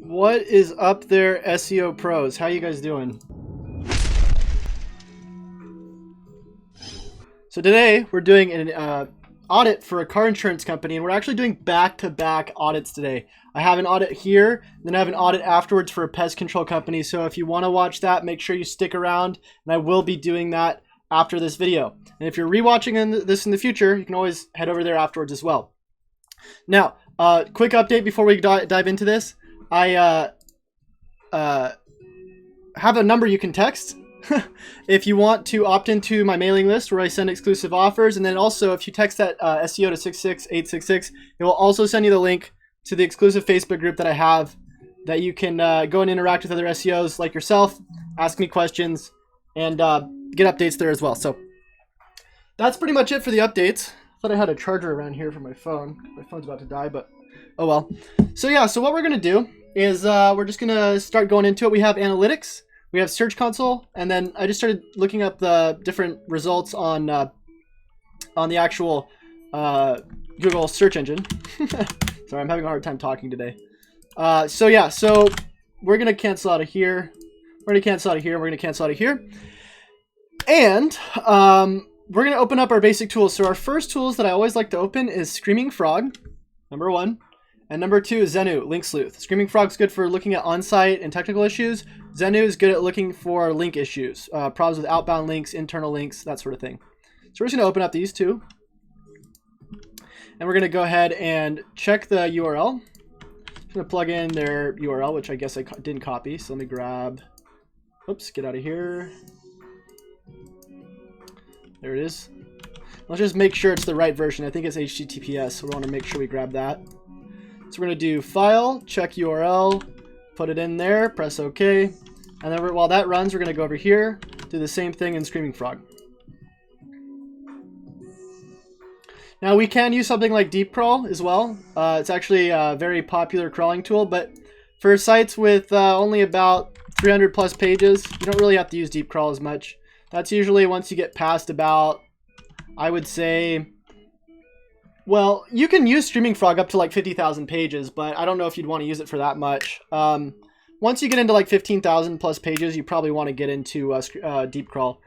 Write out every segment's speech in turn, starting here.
What is up there, SEO pros? How you guys doing? So today we're doing an audit for a car insurance company, and we're actually doing back-to-back audits today. I have an audit here, then I have an audit afterwards for a pest control company. So if you want to watch that, make sure you stick around, and I will be doing that after this video. And if you're rewatching this in the future, you can always head over there afterwards as well. Now, quick update before we dive into this. I have a number you can text if you want to opt into my mailing list where I send exclusive offers. And then also, if you text that SEO to 66866, it will also send you the link to the exclusive Facebook group that I have that you can go and interact with other SEOs like yourself, ask me questions, and get updates there as well. So that's pretty much it for the updates. I thought I had a charger around here for my phone. My phone's about to die, but oh well. So yeah, so what we're going to do is we're just going to start going into it. We have analytics, we have Search Console, and then I just started looking up the different results on the actual Google search engine. Sorry, I'm having a hard time talking today. So yeah, so we're going to cancel out of here. We're going to cancel out of here. We're going to cancel out of here. And we're going to open up our basic tools. So our first tools that I always like to open is Screaming Frog, number 1. And number 2 is Xenu, Link Sleuth. Screaming Frog's good for looking at on-site and technical issues. Xenu is good at looking for link issues, problems with outbound links, internal links, that sort of thing. So we're just going to open up these two. And we're going to go ahead and check the URL. I'm going to plug in their URL, which I guess I didn't copy. So let me grab, oops, get out of here. There it is. Let's just make sure it's the right version. I think it's HTTPS, so we want to make sure we grab that. So we're going to do File, check URL, put it in there, press OK. And then while that runs, we're going to go over here, do the same thing in Screaming Frog. Now we can use something like Deep Crawl as well. It's actually a very popular crawling tool, but for sites with only about 300 plus pages, you don't really have to use Deep Crawl as much. That's usually once you get past about, I would say, well, you can use Screaming Frog up to like 50,000 pages, but I don't know if you'd want to use it for that much. Once you get into like 15,000 plus pages, you probably want to get into Deep Crawl.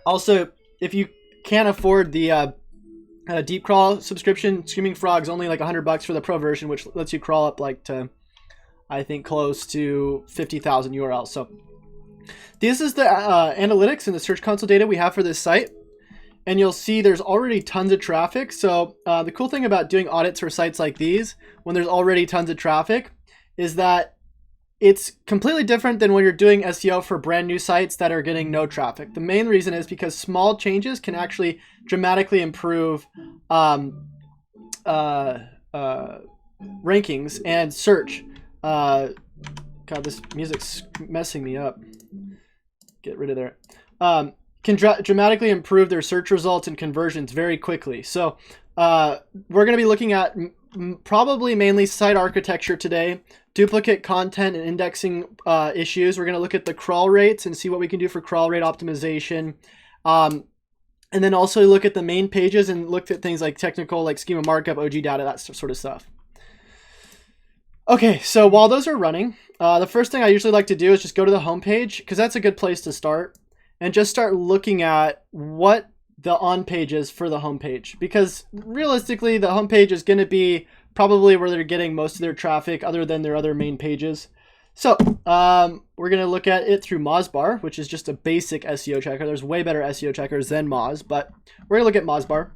Also, if you can't afford the Deep Crawl subscription, Screaming Frog's only like $100 for the pro version, which lets you crawl up like to, I think, close to 50,000 URLs. So this is the analytics and the Search Console data we have for this site. And you'll see there's already tons of traffic. So the cool thing about doing audits for sites like these, when there's already tons of traffic, is that it's completely different than when you're doing SEO for brand new sites that are getting no traffic. The main reason is because small changes can actually dramatically improve rankings and search. God, this music's messing me up. Get rid of there. Can dramatically improve their search results and conversions very quickly. So we're going to be looking at probably mainly site architecture today, duplicate content and indexing issues. We're going to look at the crawl rates and see what we can do for crawl rate optimization. And then also look at the main pages and look at things like technical, like Schema Markup, OG data, that sort of stuff. Okay, so while those are running, the first thing I usually like to do is just go to the home page, because that's a good place to start, and just start looking at what the on page is for the home page, because realistically the home page is going to be probably where they're getting most of their traffic other than their other main pages. So we're going to look at it through Mozbar, which is just a basic SEO checker. There's way better SEO checkers than Moz, but we're going to look at Mozbar.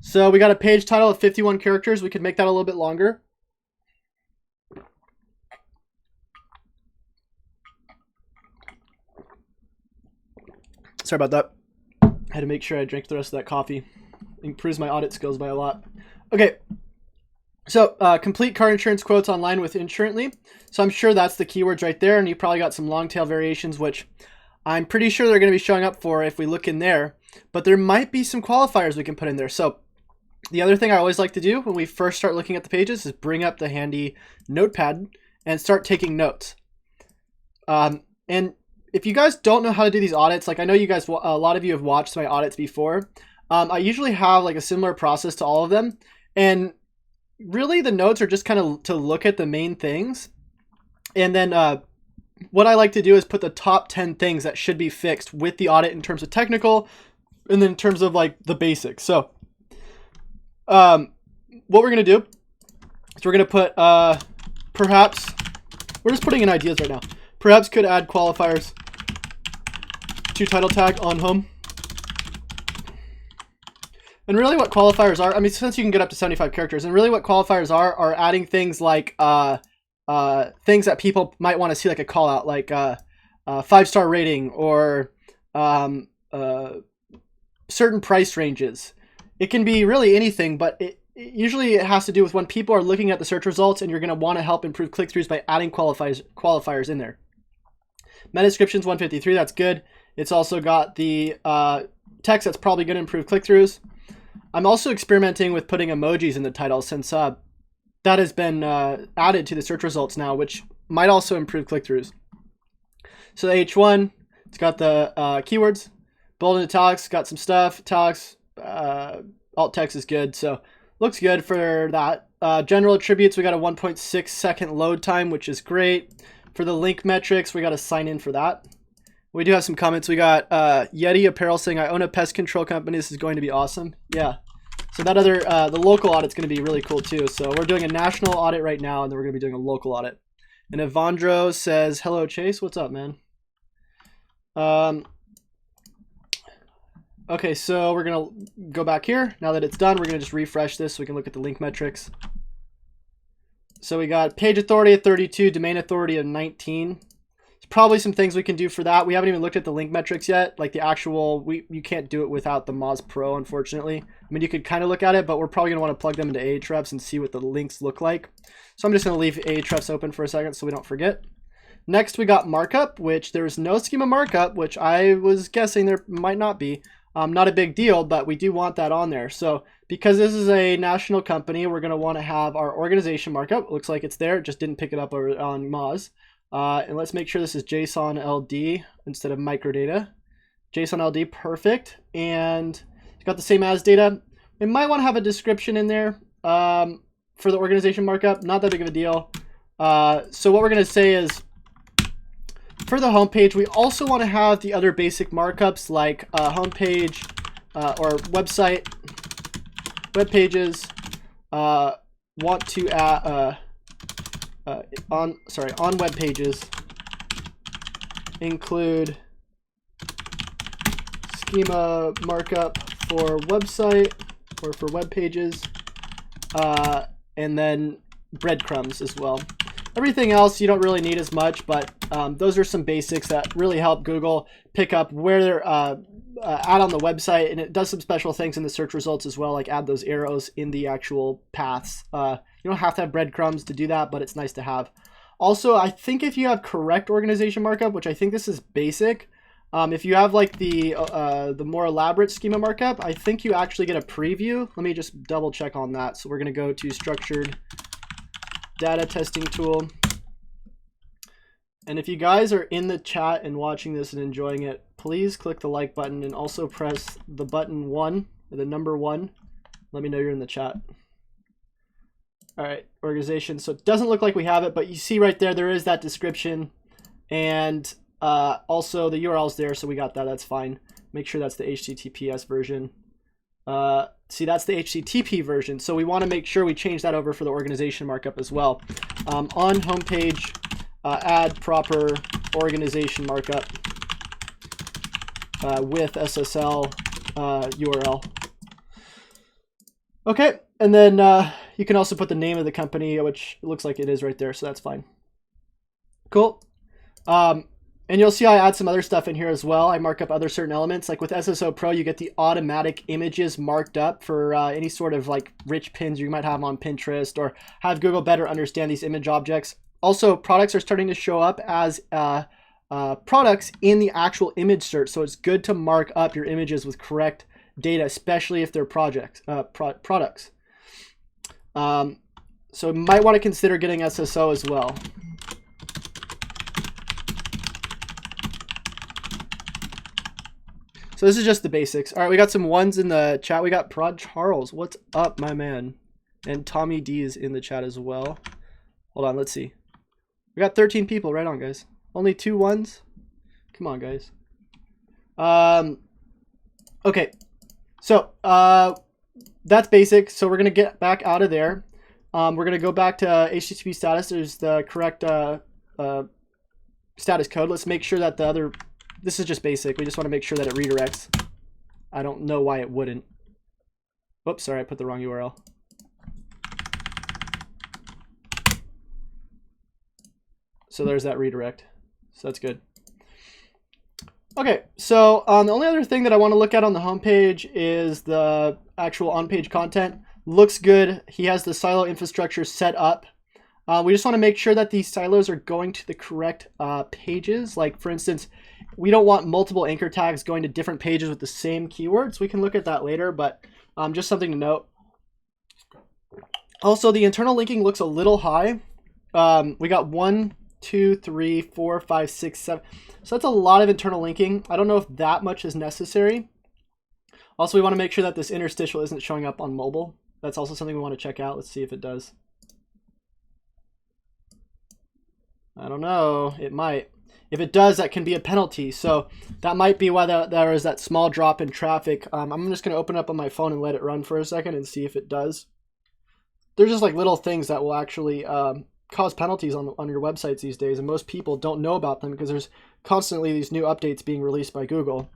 So we got a page title of 51 characters. We could make that a little bit longer. Sorry about that. I had to make sure I drank the rest of that coffee. Improves my audit skills by a lot. Okay, so complete car insurance quotes online with Insurantly. So I'm sure that's the keywords right there, and you probably got some long tail variations, which I'm pretty sure they're going to be showing up for if we look in there. But there might be some qualifiers we can put in there. So the other thing I always like to do when we first start looking at the pages is bring up the handy notepad and start taking notes. And if you guys don't know how to do these audits, like I know you guys, a lot of you have watched my audits before. I usually have like a similar process to all of them. And really the notes are just kind of to look at the main things. And then what I like to do is put the top 10 things that should be fixed with the audit in terms of technical, and then in terms of like the basics. So what we're going to do is we're going to put, perhaps, we're just putting in ideas right now. Perhaps could add qualifiers to title tag on home. And really what qualifiers are, I mean, since you can get up to 75 characters, and really what qualifiers are adding things like things that people might want to see, like a call out, like 5-star rating, or certain price ranges. It can be really anything, but usually it has to do with when people are looking at the search results, and you're going to want to help improve click-throughs by adding qualifiers in there. Meta descriptions 153, that's good. It's also got the text that's probably going to improve click-throughs. I'm also experimenting with putting emojis in the title, since that has been added to the search results now, which might also improve click-throughs. So the H1, it's got the keywords, bold and italics, got some stuff, italics, alt text is good, so looks good for that. General attributes, we got a 1.6 second load time, which is great. For the link metrics, we got to sign in for that. We do have some comments. We got Yeti Apparel saying, I own a pest control company. This is going to be awesome. Yeah. So that other, the local audit's going to be really cool too. So we're doing a national audit right now, and then we're going to be doing a local audit. And Evandro says, hello, Chase. What's up, man? Okay, so we're going to go back here. Now that it's done, we're going to just refresh this so we can look at the link metrics. So we got page authority at 32, domain authority at 19. Probably some things we can do for that. We haven't even looked at the link metrics yet, like the actual, you can't do it without the Moz Pro, unfortunately. I mean, you could kind of look at it, but we're probably going to want to plug them into Ahrefs and see what the links look like. So I'm just going to leave Ahrefs open for a second so we don't forget. Next, we got markup, which there's no schema markup, which I was guessing there might not be. Not a big deal, but we do want that on there. So because this is a national company, we're going to want to have our organization markup. It looks like it's there. It just didn't pick it up on Moz. And let's make sure this is JSON LD instead of microdata. JSON LD, perfect. And it's got the same as data. We might want to have a description in there for the organization markup. Not that big of a deal. So what we're going to say is, for the homepage, we also want to have the other basic markups like homepage or website, web pages. Want to add on web pages include schema markup for website or for web pages, and then breadcrumbs as well. Everything else you don't really need as much, but those are some basics that really help Google pick up where they're add on the website, and it does some special things in the search results as well, like add those arrows in the actual paths. You don't have to have breadcrumbs to do that, but it's nice to have. Also, I think if you have correct organization markup, which I think this is basic, if you have like the more elaborate schema markup, I think you actually get a preview. Let me just double check on that. So we're going to go to structured data testing tool. And if you guys are in the chat and watching this and enjoying it, please click the like button and also press the button 1, or the number 1. Let me know you're in the chat. All right, organization. So it doesn't look like we have it, but you see right there, there is that description, and also the URL's there, so we got that. That's fine. Make sure that's the HTTPS version. See, that's the HTTP version, so we want to make sure we change that over for the organization markup as well. On homepage, add proper organization markup with SSL URL. Okay, and then you can also put the name of the company, which looks like it is right there, so that's fine. Cool. And you'll see I add some other stuff in here as well. I mark up other certain elements. Like with SSO Pro, you get the automatic images marked up for any sort of like rich pins you might have on Pinterest, or have Google better understand these image objects. Also, products are starting to show up as products in the actual image search, so it's good to mark up your images with correct data, especially if they're products. So you might want to consider getting SSO as well. So this is just the basics. All right, we got some ones in the chat. We got Prod Charles. What's up, my man? And Tommy D is in the chat as well. Hold on, let's see. We got 13 people. Right on, guys. Only 2 ones. Come on, guys. Okay. So, that's basic. So we're going to get back out of there. We're going to go back to HTTP status. There's the correct status code. Let's make sure that the other... This is just basic. We just want to make sure that it redirects. I don't know why it wouldn't. Whoops, sorry, I put the wrong URL. So there's that redirect. So that's good. Okay, so the only other thing that I want to look at on the homepage is the actual on-page content. Looks good. He has the silo infrastructure set up. We just want to make sure that these silos are going to the correct pages. Like, for instance, we don't want multiple anchor tags going to different pages with the same keywords. We can look at that later, but just something to note. Also, the internal linking looks a little high. We got 1, 2, 3, 4, 5, 6, 7. So that's a lot of internal linking. I don't know if that much is necessary. Also, we want to make sure that this interstitial isn't showing up on mobile. That's also something we want to check out. Let's see if it does. I don't know. It might. If it does, that can be a penalty. So that might be why there is that small drop in traffic. I'm just going to open up on my phone and let it run for a second and see if it does. There's just like little things that will actually cause penalties on your websites these days, and most people don't know about them because there's constantly these new updates being released by Google.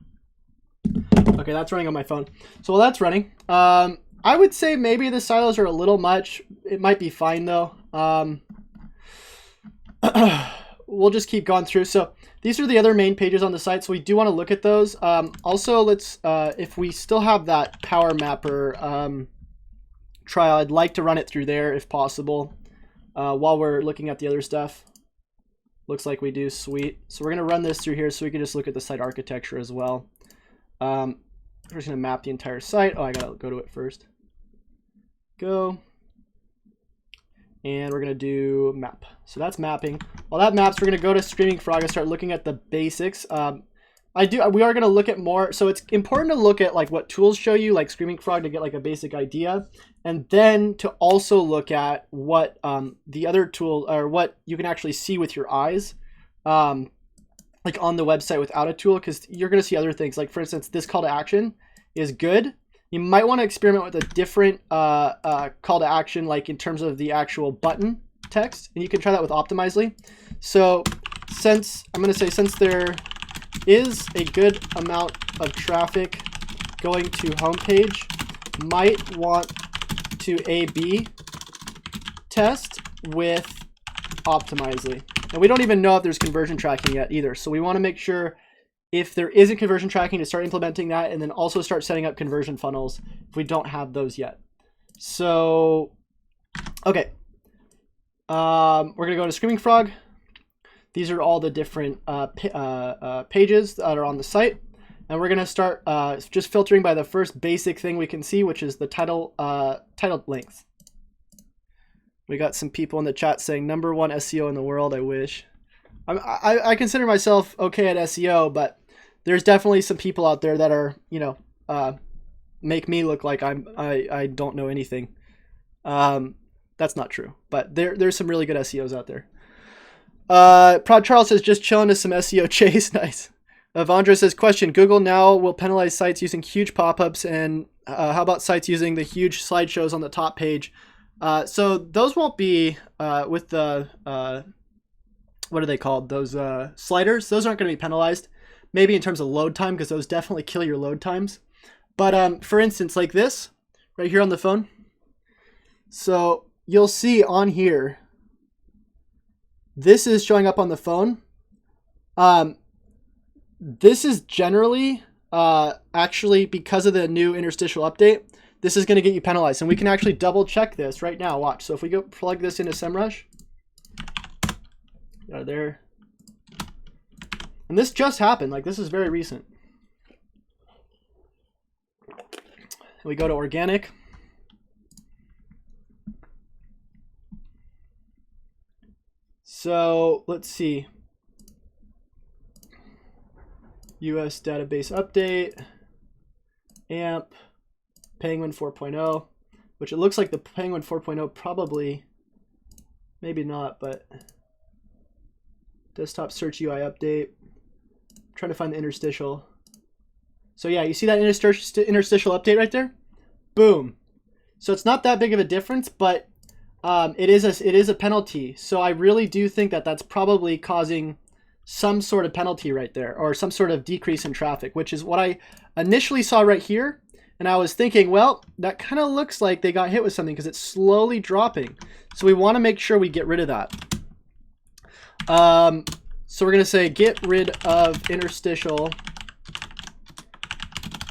Okay, that's running on my phone. So while that's running, I would say maybe the silos are a little much. It might be fine though. We'll just keep going through. So these are the other main pages on the site, so we do want to look at those. Also, let's if we still have that Power Mapper trial, I'd like to run it through there if possible while we're looking at the other stuff. Looks like we do. Sweet. So we're going to run this through here so we can just look at the site architecture as well. We're just going to map the entire site. Oh, I got to go to it first. Go. And we're going to do map. So that's mapping. While that maps, we're going to go to Screaming Frog and start looking at the basics. We are going to look at more. So it's important to look at like what tools show you, like Screaming Frog, to get like a basic idea. And then to also look at what the other tool, or what you can actually see with your eyes, like on the website without a tool, because you're going to see other things. Like, for instance, this call to action is good. You might want to experiment with a different call to action, like in terms of the actual button text, and you can try that with Optimizely. So since there is a good amount of traffic going to homepage, might want to A/B test with Optimizely. And we don't even know if there's conversion tracking yet either. So we want to make sure if there isn't conversion tracking to start implementing that, and then also start setting up conversion funnels if we don't have those yet. So, okay. We're going to go to Screaming Frog. These are all the different pages that are on the site. And we're going to start just filtering by the first basic thing we can see, which is the title length. We got some people in the chat saying #1 SEO in the world. I wish. I consider myself okay at SEO, but there's definitely some people out there that are, you know, make me look like I don't know anything. That's not true, but there's some really good SEOs out there. Prod Charles says just chilling to some SEO chase. Nice. Avandra says, question, Google now will penalize sites using huge pop-ups, and how about sites using the huge slideshows on the top page? So those won't be with the what are they called? Those sliders. Those aren't going to be penalized. Maybe in terms of load time, because those definitely kill your load times. But for instance, like this right here on the phone. So you'll see on here, this is showing up on the phone. This is generally actually, because of the new interstitial update, this is going to get you penalized. And we can actually double check this right now. Watch. So if we go plug this into SEMrush, there. And this just happened. Like, this is very recent. We go to organic. So let's see. US database update, AMP, Penguin 4.0. which it looks like the Penguin 4.0 probably, maybe not, but desktop search UI update. I'm trying to find the interstitial. So yeah, you see that interstitial update right there? Boom. So it's not that big of a difference, but it is a penalty. So I really do think that that's probably causing some sort of penalty right there, or some sort of decrease in traffic, which is what I initially saw right here. And I was thinking, well, that kind of looks like they got hit with something because it's slowly dropping. So we want to make sure we get rid of that. So we're going to say get rid of interstitial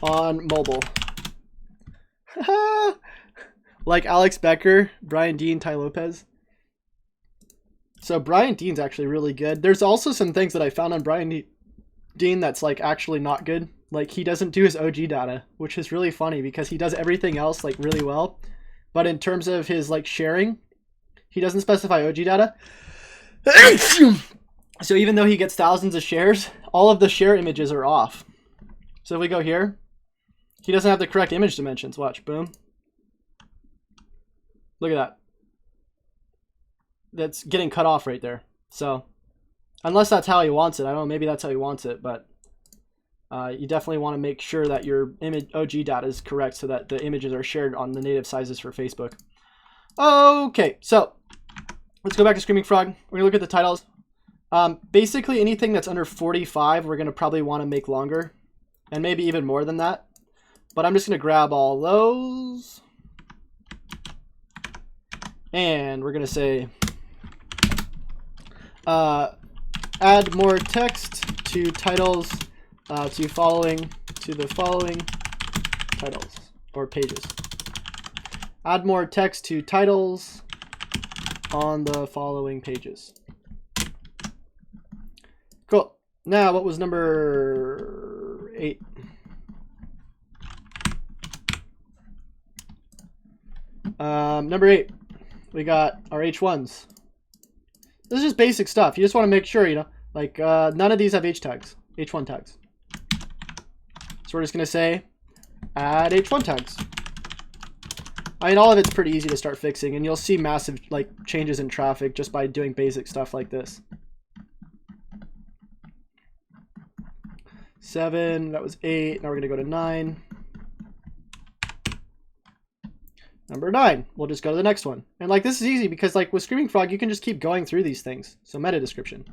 on mobile. Like Alex Becker, Brian Dean, Ty Lopez. So Brian Dean's actually really good. There's also some things that I found on Brian Dean that's like actually not good. Like he doesn't do his OG data, which is really funny because he does everything else like really well. But in terms of his like sharing, he doesn't specify OG data. So even though he gets thousands of shares, all of the share images are off. So if we go here, he doesn't have the correct image dimensions. Watch, boom. Look at that. That's getting cut off right there. So unless that's how he wants it, I don't know, maybe that's how he wants it, but you definitely want to make sure that your image OG data is correct so that the images are shared on the native sizes for Facebook. Okay, so let's go back to Screaming Frog. We're gonna look at the titles. Basically anything that's under 45, we're gonna probably want to make longer, and maybe even more than that. But I'm just gonna grab all those. And we're gonna say add more text to titles to the following titles or pages. Add more text to titles on the following pages. Cool. Now, what was number 8? Number 8. We got our H1s. This is just basic stuff. You just want to make sure, you know, like none of these have H1 tags. So we're just going to say add H1 tags. I mean, all of it's pretty easy to start fixing, and you'll see massive like changes in traffic just by doing basic stuff like this. 7, that was 8. Now we're going to go to 9. Number 9, we'll just go to the next one. And like this is easy because like with Screaming Frog, you can just keep going through these things. So meta description.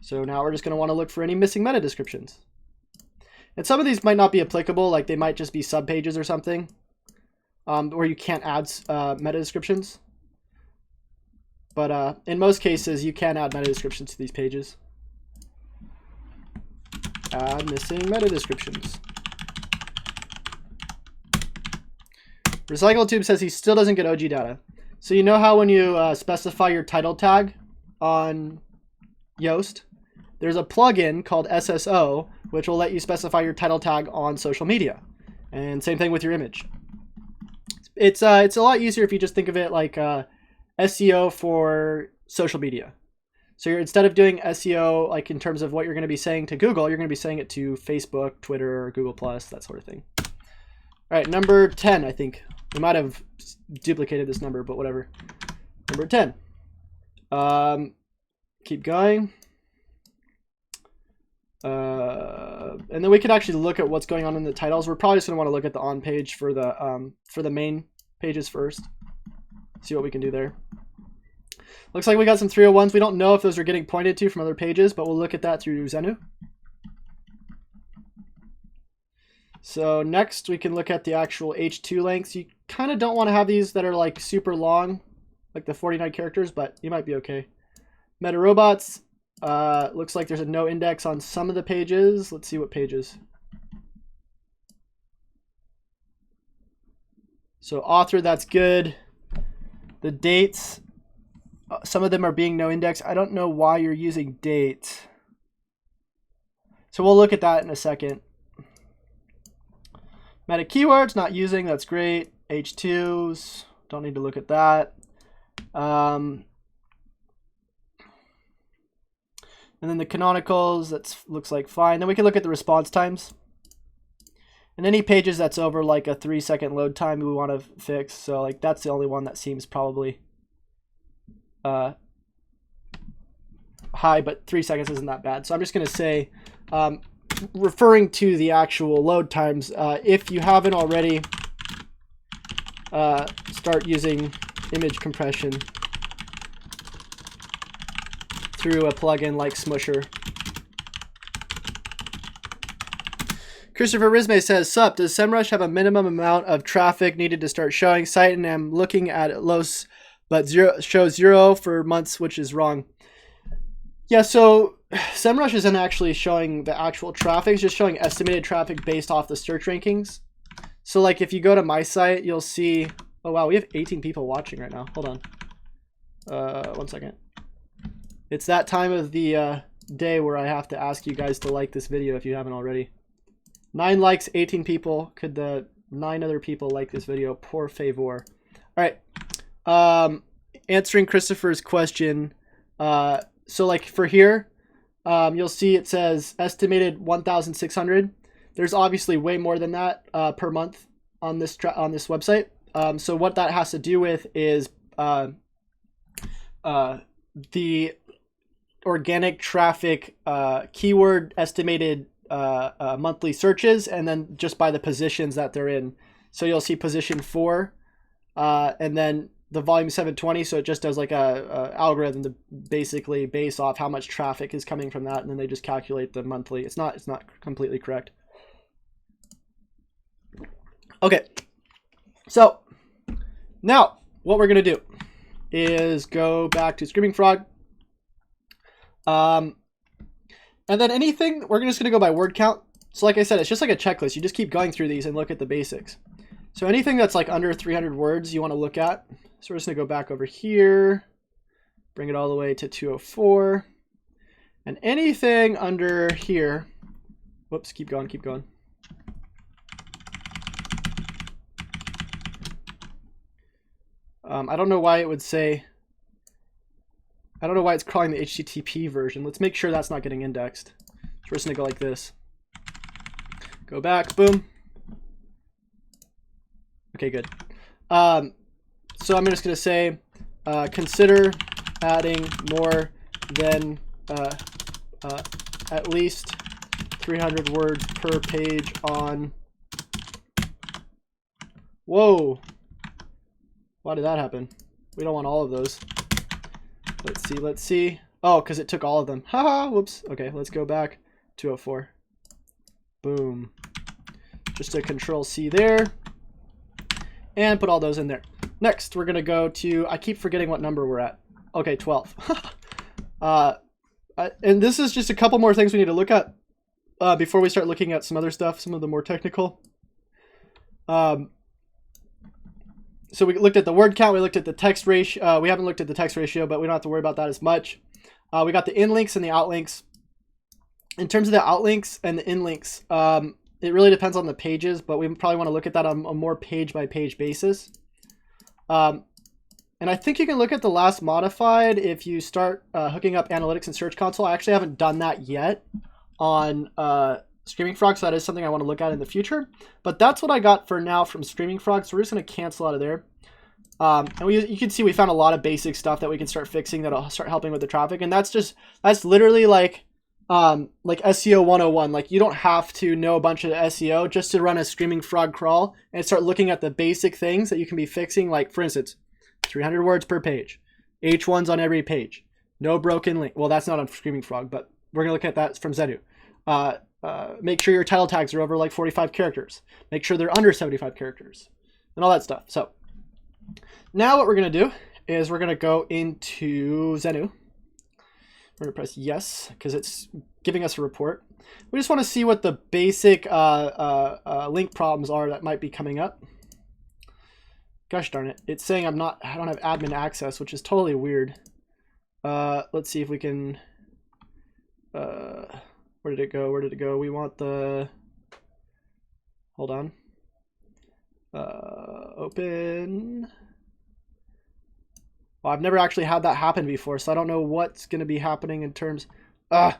So now we're just going to want to look for any missing meta descriptions. And some of these might not be applicable, like they might just be subpages or something, where you can't add meta descriptions. But in most cases, you can add meta descriptions to these pages. Add missing meta descriptions. RecycleTube says he still doesn't get OG data. So you know how when you specify your title tag on Yoast, there's a plugin called SSO, which will let you specify your title tag on social media. And same thing with your image. It's a lot easier if you just think of it like SEO for social media. So instead of doing SEO like in terms of what you're going to be saying to Google, you're going to be saying it to Facebook, Twitter, Google+, that sort of thing. All right, number 10, I think. We might have duplicated this number, but whatever. Number 10. Keep going. And then we could actually look at what's going on in the titles. We're probably just going to want to look at the on page for the main pages first. See what we can do there. Looks like we got some 301s. We don't know if those are getting pointed to from other pages, but we'll look at that through Xenu. So next we can look at the actual H2 lengths. You kind of don't want to have these that are like super long, like the 49 characters, but you might be okay. Meta robots, looks like there's a no index on some of the pages. Let's see what pages. So author, that's good. The dates, some of them are being no index. I don't know why you're using date. So we'll look at that in a second. Meta keywords, not using, that's great. H2s, don't need to look at that. And then the canonicals, that looks like fine. Then we can look at the response times. And any pages that's over like a 3-second load time we want to fix. So like that's the only one that seems probably high, but 3 seconds isn't that bad. So I'm just going to say, referring to the actual load times, if you haven't already, start using image compression through a plugin like Smusher. Christopher Risme says, sup, does SEMrush have a minimum amount of traffic needed to start showing site? And I'm looking at Los, but shows 0 for months, which is wrong. Yeah, so SEMrush isn't actually showing the actual traffic. It's just showing estimated traffic based off the search rankings. So like if you go to my site, you'll see, oh wow, we have 18 people watching right now. Hold on. 1 second. It's that time of the day where I have to ask you guys to like this video if you haven't already. 9 likes, 18 people. Could the 9 other people like this video? Por favor. All right. Answering Christopher's question. So like for here, you'll see it says estimated 1,600. There's obviously way more than that per month on this website. So what that has to do with is the organic traffic keyword estimated monthly searches, and then just by the positions that they're in. So you'll see position 4 and then the volume 720. So it just does like a algorithm to basically base off how much traffic is coming from that, and then they just calculate the monthly. It's not completely correct. Okay, so now what we're gonna do is go back to Screaming Frog. And then anything, we're just going to go by word count. So like I said, it's just like a checklist. You just keep going through these and look at the basics. So anything that's like under 300 words you want to look at. So we're just going to go back over here, bring it all the way to 204. And anything under here, whoops, keep going, keep going. I don't know why it would say, I don't know why it's calling the HTTP version. Let's make sure that's not getting indexed. So we're just gonna go like this. Go back, boom. Okay, good. So I'm just gonna say, consider adding more than at least 300 words per page on. Whoa. Why did that happen? We don't want all of those. Let's see. Oh, because it took all of them. Haha, whoops. Okay, let's go back. 204. Boom. Just a control C there. And put all those in there. Next, we're going to go to, I keep forgetting what number we're at. Okay, 12. And this is just a couple more things we need to look at before we start looking at some other stuff, some of the more technical. So we looked at the word count, we looked at the text ratio. We haven't looked at the text ratio, but we don't have to worry about that as much. We got the inlinks and the outlinks. In terms of the outlinks and the inlinks, it really depends on the pages, but we probably want to look at that on a more page-by-page basis. And I think you can look at the last modified if you start hooking up analytics and Search Console. I actually haven't done that yet on Screaming Frog, so that is something I want to look at in the future. But that's what I got for now from Screaming Frog, so we're just going to cancel out of there. And you can see we found a lot of basic stuff that we can start fixing that'll start helping with the traffic. And that's literally like SEO 101. Like you don't have to know a bunch of SEO just to run a Screaming Frog crawl and start looking at the basic things that you can be fixing. Like for instance, 300 words per page, H1s on every page, no broken link. Well, that's not on Screaming Frog, but we're gonna look at that from Zenu. Make sure your title tags are over like 45 characters. Make sure they're under 75 characters and all that stuff. So now what we're going to do is we're going to go into Zenu. We're going to press yes because it's giving us a report. We just want to see what the basic link problems are that might be coming up. Gosh darn it. It's saying I don't have admin access, which is totally weird. Let's see if we can... where did it go? Where did it go? We want the... Hold on. Open. Well, I've never actually had that happen before, so I don't know what's going to be happening in terms... So I'm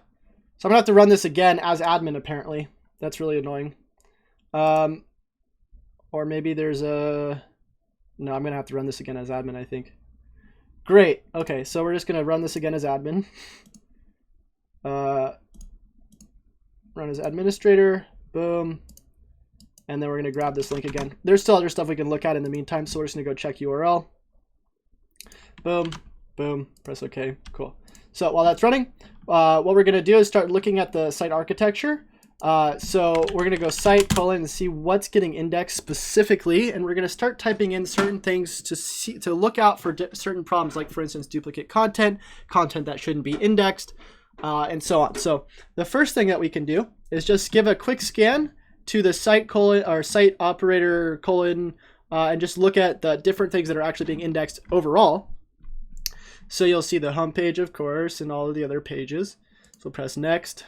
going to have to run this again as admin, apparently. That's really annoying. Or maybe there's a, no, I'm going to have to run this again as admin, I think. Great. Okay, so we're just going to run this again as admin. Run as administrator. Boom. And then we're going to grab this link again. There's still other stuff we can look at in the meantime, so we're just going to go check URL. Boom. Boom. Press OK. Cool. So while that's running, what we're going to do is start looking at the site architecture. So we're going to go site : and see what's getting indexed specifically, and we're going to start typing in certain things to look out for certain problems, like for instance duplicate content, content that shouldn't be indexed, and so on. So the first thing that we can do is just give a quick scan to the site : or site operator : and just look at the different things that are actually being indexed overall. So you'll see the home page, of course, and all of the other pages. So press next.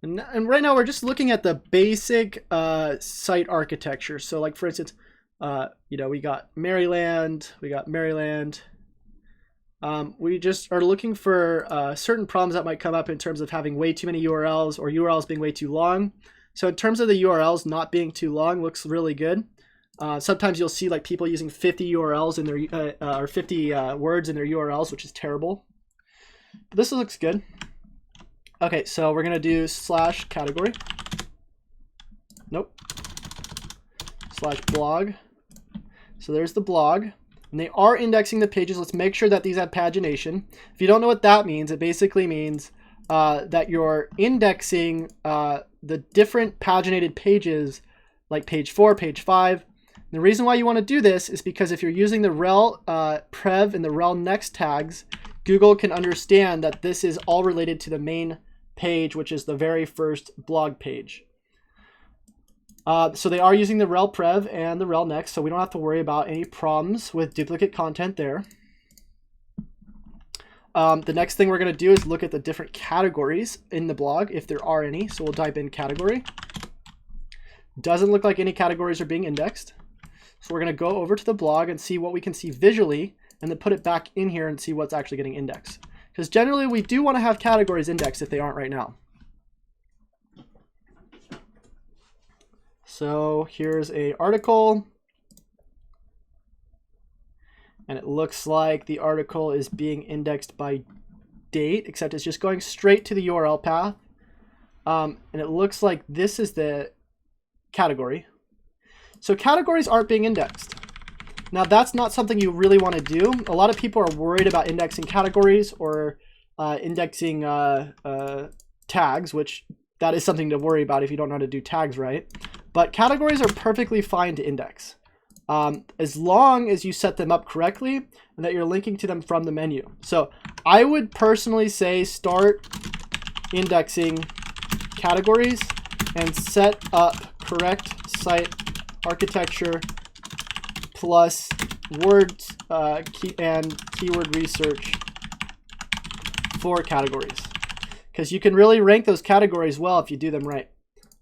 And right now we're just looking at the basic site architecture. So like for instance, you know, we got Maryland. We just are looking for certain problems that might come up in terms of having way too many URLs or URLs being way too long. So in terms of the URLs not being too long, looks really good. Sometimes you'll see like people using 50 URLs in their or 50 words in their URLs, which is terrible. But this looks good. Okay, so we're gonna do /category. Nope. /blog. So there's the blog, and they are indexing the pages. Let's make sure that these have pagination. If you don't know what that means, it basically means that you're indexing the different paginated pages, like page 4, page 5. And the reason why you want to do this is because if you're using the rel prev and the rel next tags, Google can understand that this is all related to the main page, which is the very first blog page. So they are using the rel prev and the rel next, so we don't have to worry about any problems with duplicate content there. The next thing we're going to do is look at the different categories in the blog, if there are any. So we'll type in category. Doesn't look like any categories are being indexed. So we're going to go over to the blog and see what we can see visually, and then put it back in here and see what's actually getting indexed. Because generally we do want to have categories indexed if they aren't right now. So here's an article. And it looks like the article is being indexed by date, except it's just going straight to the URL path. And it looks like this is the category. So categories aren't being indexed. Now that's not something you really want to do. A lot of people are worried about indexing categories or indexing tags, which that is something to worry about if you don't know how to do tags right. But categories are perfectly fine to index, as long as you set them up correctly and that you're linking to them from the menu. So I would personally say start indexing categories and set up correct site architecture plus words and keyword research for categories, because you can really rank those categories well if you do them right.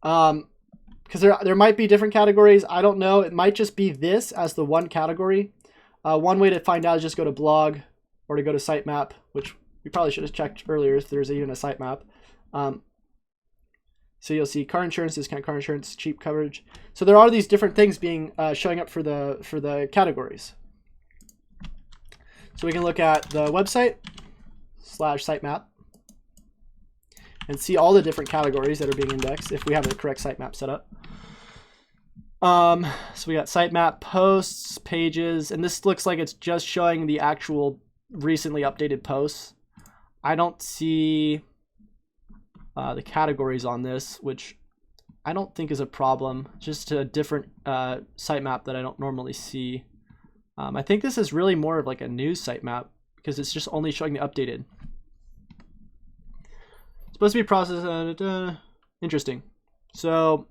Because there might be different categories. I don't know. It might just be this as the one category. One way to find out is just go to blog or to go to sitemap, which we probably should have checked earlier if there's even a sitemap. So you'll see car insurance, discount car insurance, cheap coverage. So there are these different things being showing up for the categories. So we can look at the website /sitemap and see all the different categories that are being indexed if we have the correct sitemap set up. So we got sitemap, posts, pages, and this looks like it's just showing the actual recently updated posts. I don't see the categories on this, which I don't think is a problem. Just a different sitemap that I don't normally see. I think this is really more of like a news sitemap because it's just only showing the updated. It's supposed to be processed. Interesting. So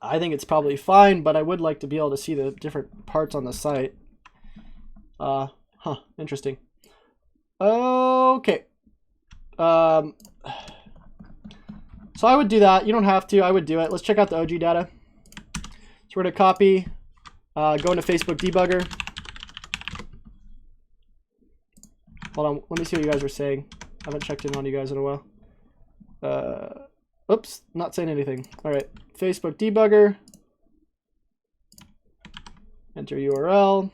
I think it's probably fine, but I would like to be able to see the different parts on the site. Interesting. Okay. So I would do that. You don't have to. I would do it. Let's check out the OG data. So we're going to copy, go into Facebook debugger. Hold on. Let me see what you guys are saying. I haven't checked in on you guys in a while. Oops, not saying anything. All right, Facebook debugger. Enter URL.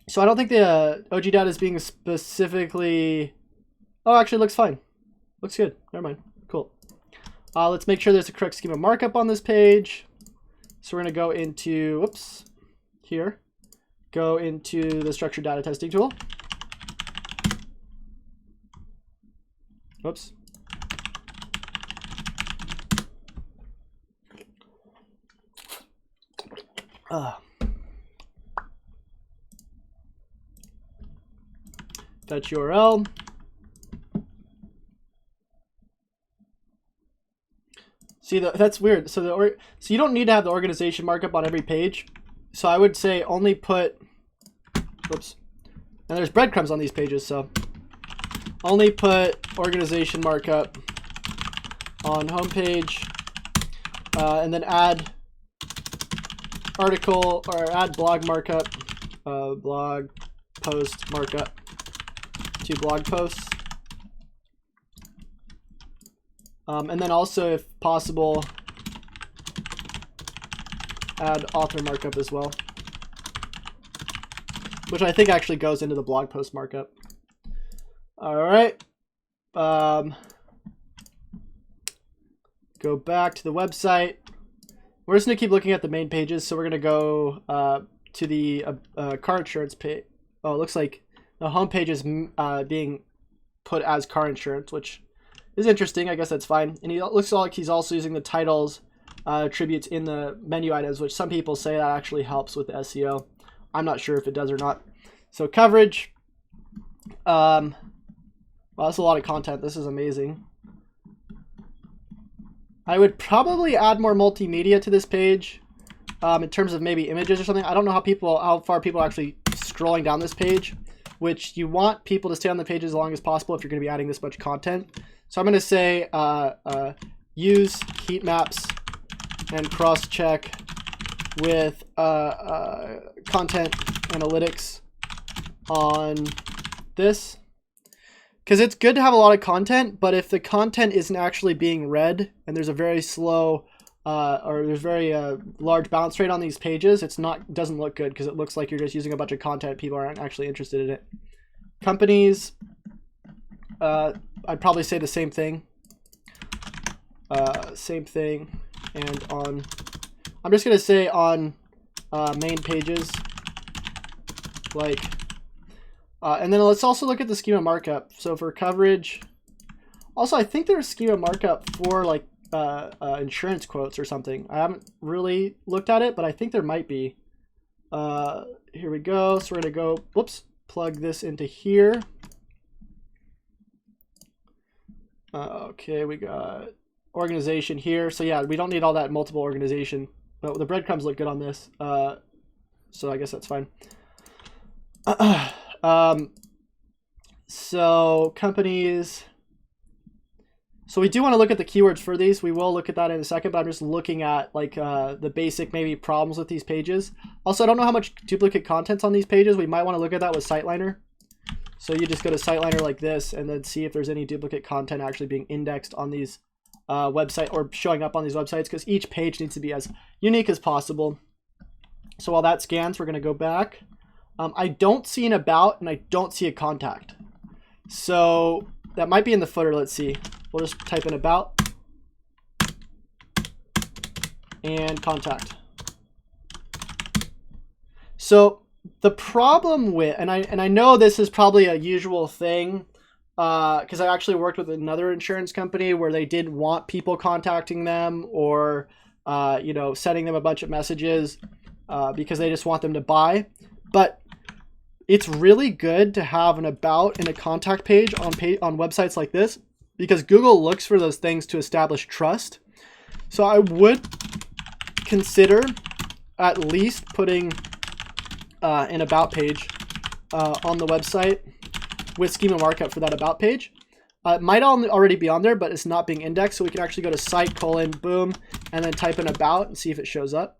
So I don't think the OG data is being specifically... Oh, actually, it looks fine. Looks good. Never mind. Cool. Let's make sure there's a correct schema markup on this page. So we're going to go into, whoops, here. Go into the structured data testing tool. Whoops. Fetch URL. See, that's weird. So so you don't need to have the organization markup on every page. So I would say only put, whoops, and there's breadcrumbs on these pages, so only put organization markup on homepage, and then add article or add blog markup, blog post markup to blog posts. And then also, if possible, add author markup as well, which I think actually goes into the blog post markup. All right. Go back to the website. We're just going to keep looking at the main pages. So we're going to go to the car insurance page. Oh, it looks like the home page is being put as car insurance, which is interesting. I guess that's fine. And he looks like he's also using the titles attributes in the menu items, which some people say that actually helps with the SEO. I'm not sure if it does or not. So coverage. Well, that's a lot of content. This is amazing. I would probably add more multimedia to this page in terms of maybe images or something. I don't know how far people are actually scrolling down this page, which you want people to stay on the page as long as possible if you're going to be adding this much content. So I'm going to say use heat maps and cross-check with content analytics on this. Because it's good to have a lot of content, but if the content isn't actually being read and there's a very slow or there's very large bounce rate on these pages, doesn't look good because it looks like you're just using a bunch of content. People aren't actually interested in it. Companies, I'd probably say the same thing. And on, I'm just going to say on main pages, like, and then let's also look at the schema markup. So for coverage, also I think there's schema markup for like insurance quotes or something. I haven't really looked at it, but I think there might be. Here we go. So we're gonna go, whoops, plug this into here. Okay, we got organization here. So yeah, we don't need all that multiple organization, but the breadcrumbs look good on this. So I guess that's fine. So companies, so we do want to look at the keywords for these. We will look at that in a second, but I'm just looking at like the basic maybe problems with these pages. Also, I don't know how much duplicate content's on these pages. We might want to look at that with SiteLiner. So you just go to SiteLiner like this and then see if there's any duplicate content actually being indexed on these website or showing up on these websites, because each page needs to be as unique as possible. So while that scans, we're going to go back. I don't see an about and I don't see a contact. So that might be in the footer. Let's see. We'll just type in about and contact. So the problem with, and I know this is probably a usual thing, because I actually worked with another insurance company where they did want people contacting them or you know, sending them a bunch of messages because they just want them to buy. But it's really good to have an about and a contact page on websites like this, because Google looks for those things to establish trust. So I would consider at least putting an about page on the website with schema markup for that about page. It might already be on there, but it's not being indexed. So we can actually go to site : boom, and then type in about and see if it shows up.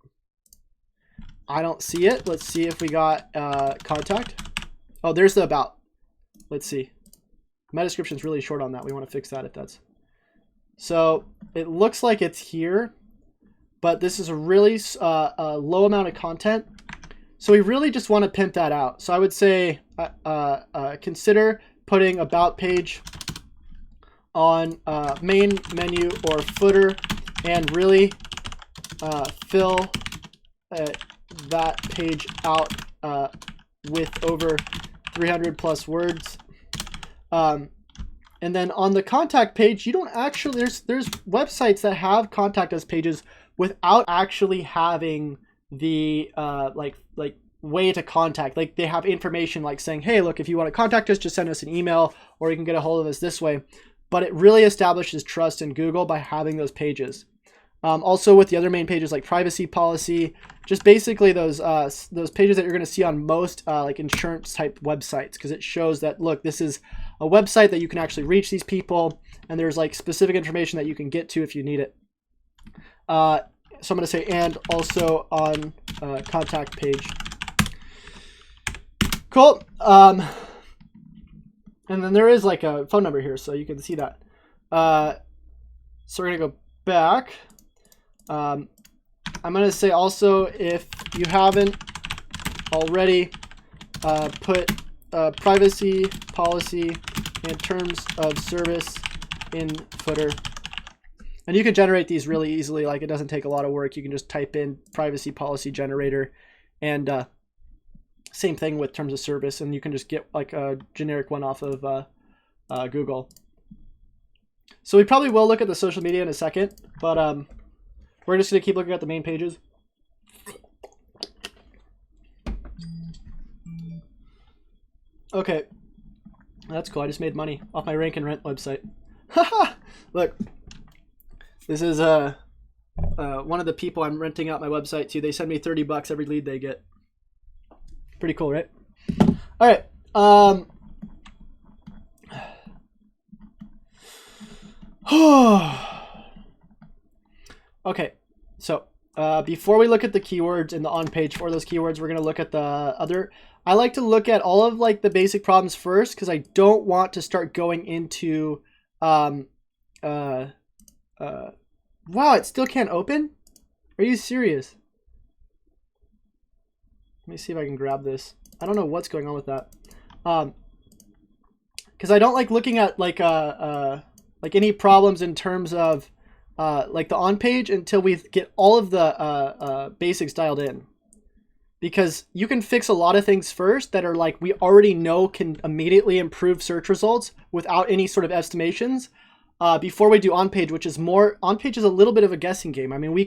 I don't see it. Let's see if we got contact. Oh, there's the about. Let's see. Meta description is really short on that. We want to fix that if that's. So it looks like it's here, but this is a really low amount of content. So we really just want to pimp that out. So I would say consider putting about page on main menu or footer, and really fill that page out with over 300 plus words. And then on the contact page, you don't actually, there's websites that have contact us pages without actually having the like way to contact. Like they have information like saying, hey, look, if you want to contact us, just send us an email, or you can get a hold of us this way. But it really establishes trust in Google by having those pages. Also with the other main pages like privacy policy, just basically those pages that you're going to see on most like insurance type websites, because it shows that, look, this is a website that you can actually reach these people, and there's like specific information that you can get to if you need it. So I'm going to say, and also on contact page. Cool. And then there is like a phone number here, so you can see that. So we're going to go back. I'm going to say also, if you haven't already, put privacy policy and terms of service in footer. And you can generate these really easily. Like, it doesn't take a lot of work. You can just type in privacy policy generator, and same thing with terms of service, and you can just get like a generic one off of Google. So we probably will look at the social media in a second, but we're just going to keep looking at the main pages. Okay, that's cool. I just made money off my Rank and Rent website. Haha! Look, this is one of the people I'm renting out my website to. They send me $30 every lead they get. Pretty cool, right? All right. Okay, so before we look at the keywords in the on page for those keywords, we're going to look at the other. I like to look at all of like the basic problems first, because I don't want to start going into wow, it still can't open? Are you serious? Let me see if I can grab this. I don't know what's going on with that. Because I don't like looking at like any problems in terms of like the on page until we get all of the basics dialed in. Because you can fix a lot of things first that are like we already know can immediately improve search results without any sort of estimations. Before we do on page, which is more, on page is a little bit of a guessing game. I mean, we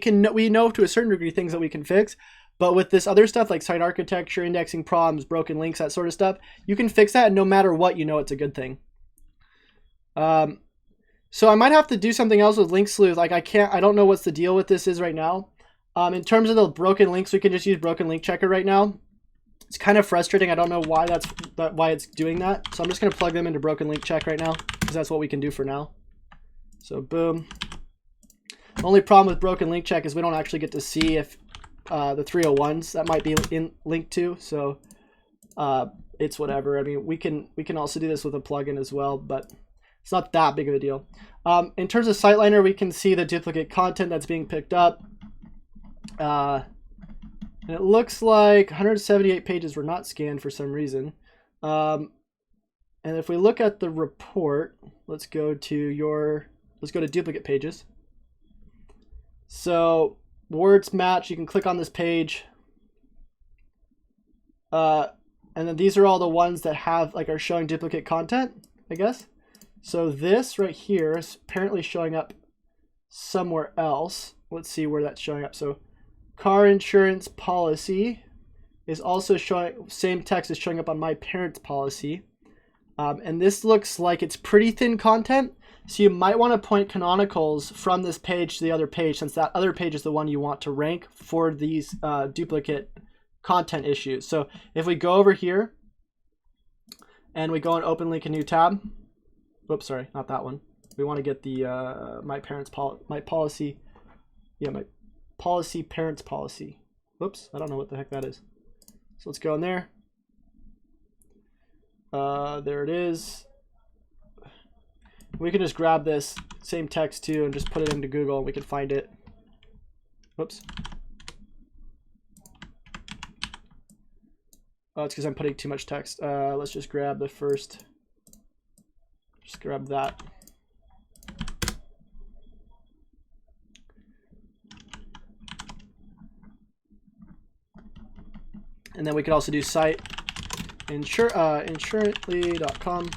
know to a certain degree things that we can fix, but with this other stuff like site architecture, indexing problems, broken links, that sort of stuff, you can fix that, and no matter what, you know it's a good thing. So I might have to do something else with link sleuth. Like I don't know what's the deal with this is right now. In terms of the broken links, we can just use broken link checker right now. It's kind of frustrating. I don't know why why it's doing that. So I'm just going to plug them into broken link check right now, because that's what we can do for now. So boom. The only problem with broken link check is we don't actually get to see if the 301s that might be linked to. So it's whatever. I mean, we can also do this with a plugin as well, but it's not that big of a deal. In terms of Siteliner, we can see the duplicate content that's being picked up. And it looks like 178 pages were not scanned for some reason. And if we look at the report, let's go to duplicate pages. So words match, you can click on this page. And then these are all the ones that have are showing duplicate content, I guess. So this right here is apparently showing up somewhere else. Let's see where that's showing up. So car insurance policy is also showing, same text is showing up on my parents policy. And this looks like it's pretty thin content. So you might want to point canonicals from this page to the other page, since that other page is the one you want to rank for these duplicate content issues. So if we go over here and we go and open link a new tab, whoops, sorry, not that one. We want to get the my policy parents policy. Whoops, I don't know what the heck that is. So let's go in there. There it is. We can just grab this same text too and just put it into Google and we can find it. Whoops. Oh, it's because I'm putting too much text. Let's just grab the first. Just grab that. And then we could also do site insurantly.com.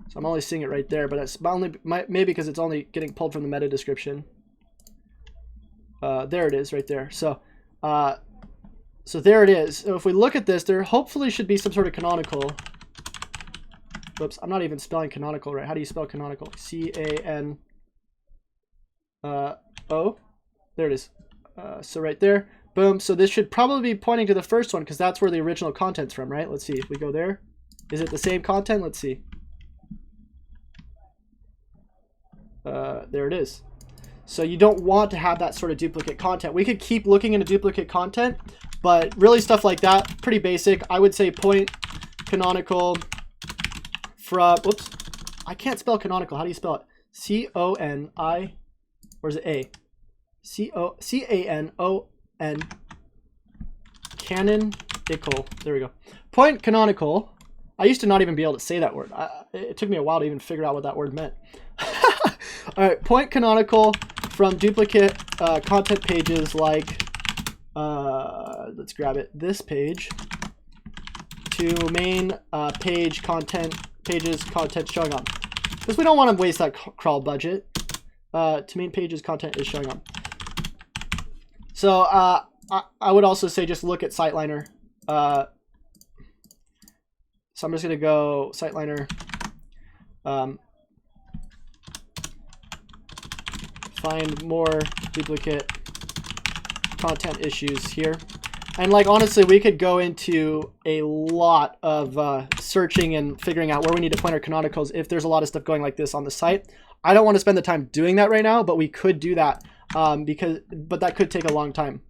So I'm only seeing it right there, but that's only maybe because it's only getting pulled from the meta description. There it is right there. So so there it is. So if we look at this, there hopefully should be some sort of canonical. Whoops, I'm not even spelling canonical right. How do you spell canonical? C-A-N-O. There it is. So right there, boom. So this should probably be pointing to the first one because that's where the original content's from, right? Let's see if we go there. Is it the same content? Let's see. There it is. So you don't want to have that sort of duplicate content. We could keep looking into duplicate content, but really stuff like that, pretty basic. I would say point canonical from, whoops, I can't spell canonical. How do you spell it? C-O-N-I, or is it A? C-A-N-O-N, canonical. There we go. Point canonical. I used to not even be able to say that word. It took me a while to even figure out what that word meant. All right, point canonical from duplicate content pages like, let's grab it, this page, to main page content, pages content showing up. Because we don't want to waste that crawl budget. To main pages content is showing up. So I would also say just look at Siteliner. So I'm just going to go Siteliner. Find more duplicate content issues here. And like, honestly, we could go into a lot of searching and figuring out where we need to point our canonicals if there's a lot of stuff going like this on the site. I don't want to spend the time doing that right now, but we could do that but that could take a long time.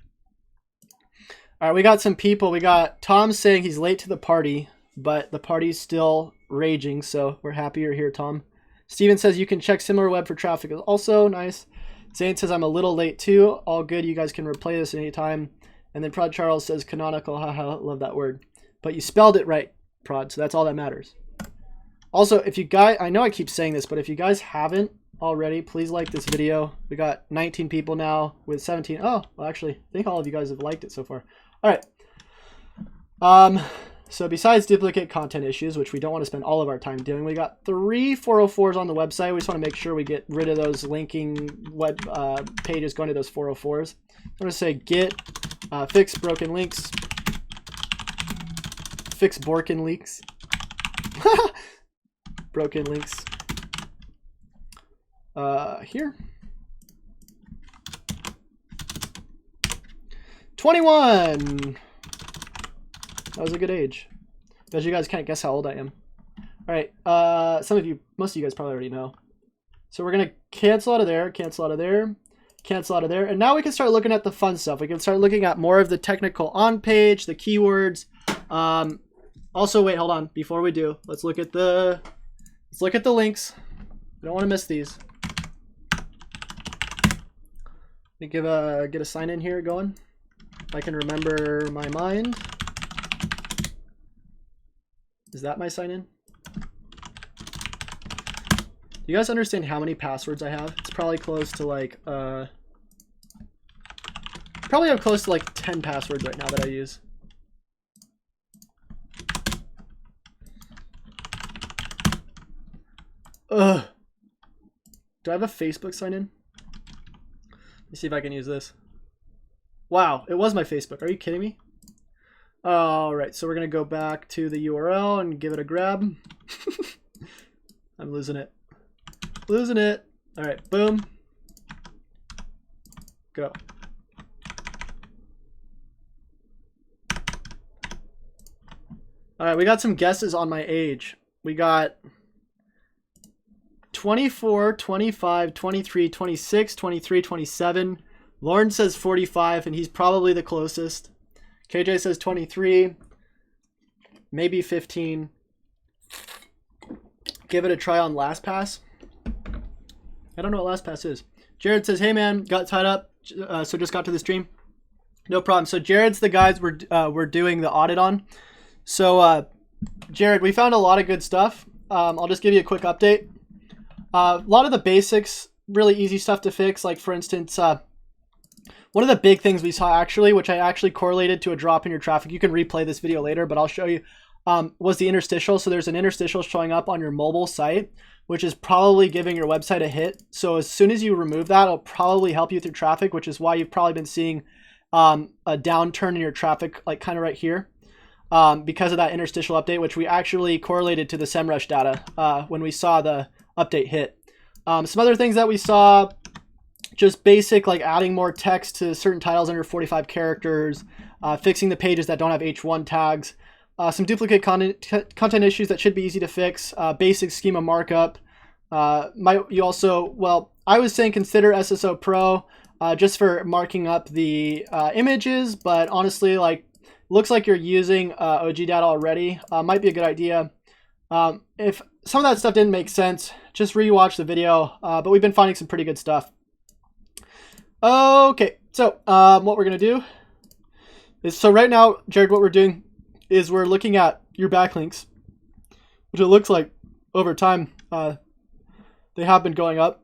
All right, we got some people. We got Tom saying he's late to the party, but the party's still raging, so we're happy you're here, Tom. Steven says you can check SimilarWeb for traffic. Also nice. Zane says I'm a little late too. All good. You guys can replay this anytime. And then Prod Charles says canonical. Haha, love that word. But you spelled it right, Prod, so that's all that matters. Also, if you guys, I know I keep saying this, but if you guys haven't already, please like this video. We got 19 people now with 17. Oh, well, actually, I think all of you guys have liked it so far. All right. So besides duplicate content issues, which we don't want to spend all of our time doing, we got 3 404s on the website. We just want to make sure we get rid of those linking web pages going to those 404s. I'm going to say git fix broken links. Fix broken leaks. Broken links. Here. 21. That was a good age. Because you guys can't guess how old I am. All right. Some of you, most of you guys probably already know. So we're going to cancel out of there, cancel out of there, cancel out of there. And now we can start looking at the fun stuff. We can start looking at more of the technical on page, the keywords. Also, wait, hold on. Before we do, let's look at the links. We don't want to miss these. Let me get a sign in here going. If I can remember my mind. Is that my sign in? Do you guys understand how many passwords I have? It's probably close to like probably have close to like 10 passwords right now that I use. Ugh. Do I have a Facebook sign in? Let me see if I can use this. Wow, it was my Facebook. Are you kidding me? All right, so we're going to go back to the URL and give it a grab. I'm losing it. Losing it. All right, boom. Go. All right, we got some guesses on my age. We got 24, 25, 23, 26, 23, 27. Lauren says 45, and he's probably the closest. KJ says 23. maybe 15. Give it a try on LastPass. I don't know what LastPass is. Jared says, hey man, got tied up, so just got to the stream. No problem. So Jared's the guys we're doing the audit on. So Jared, we found a lot of good stuff. I'll just give you a quick update. A lot of the basics, really easy stuff to fix. Like for instance, one of the big things we saw actually, which I actually correlated to a drop in your traffic. You can replay this video later, but I'll show you, was the interstitial. So there's an interstitial showing up on your mobile site, which is probably giving your website a hit. So as soon as you remove that, it'll probably help you through traffic, which is why you've probably been seeing a downturn in your traffic, like kind of right here, because of that interstitial update, which we actually correlated to the SEMrush data when we saw the update hit. Some other things that we saw, just basic, like adding more text to certain titles under 45 characters, fixing the pages that don't have H1 tags, some duplicate content issues that should be easy to fix, basic schema markup. You also, well, I was saying consider SSO Pro just for marking up the images, but honestly, like, looks like you're using OG data already. Might be a good idea. If some of that stuff didn't make sense, just rewatch the video, but we've been finding some pretty good stuff. Okay, so what we're gonna do is, so right now, Jared, what we're doing is we're looking at your backlinks, which it looks like over time they have been going up.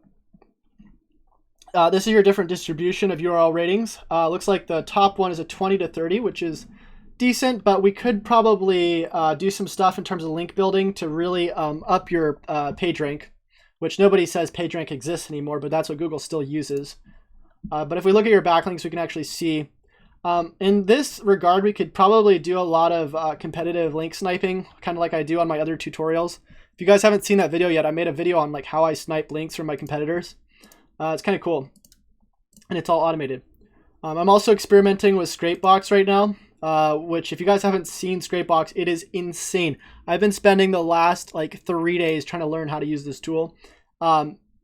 This is your different distribution of URL ratings. Looks like the top one is a 20 to 30, which is decent, but we could probably do some stuff in terms of link building to really up your page rank, which nobody says page rank exists anymore, but that's what Google still uses. But if we look at your backlinks, we can actually see, in this regard, we could probably do a lot of competitive link sniping, kind of like I do on my other tutorials. If you guys haven't seen that video yet, I made a video on like how I snipe links from my competitors. It's kind of cool, and it's all automated. I'm also experimenting with Scrapebox right now, which if you guys haven't seen Scrapebox, it is insane. I've been spending the last like 3 days trying to learn how to use this tool.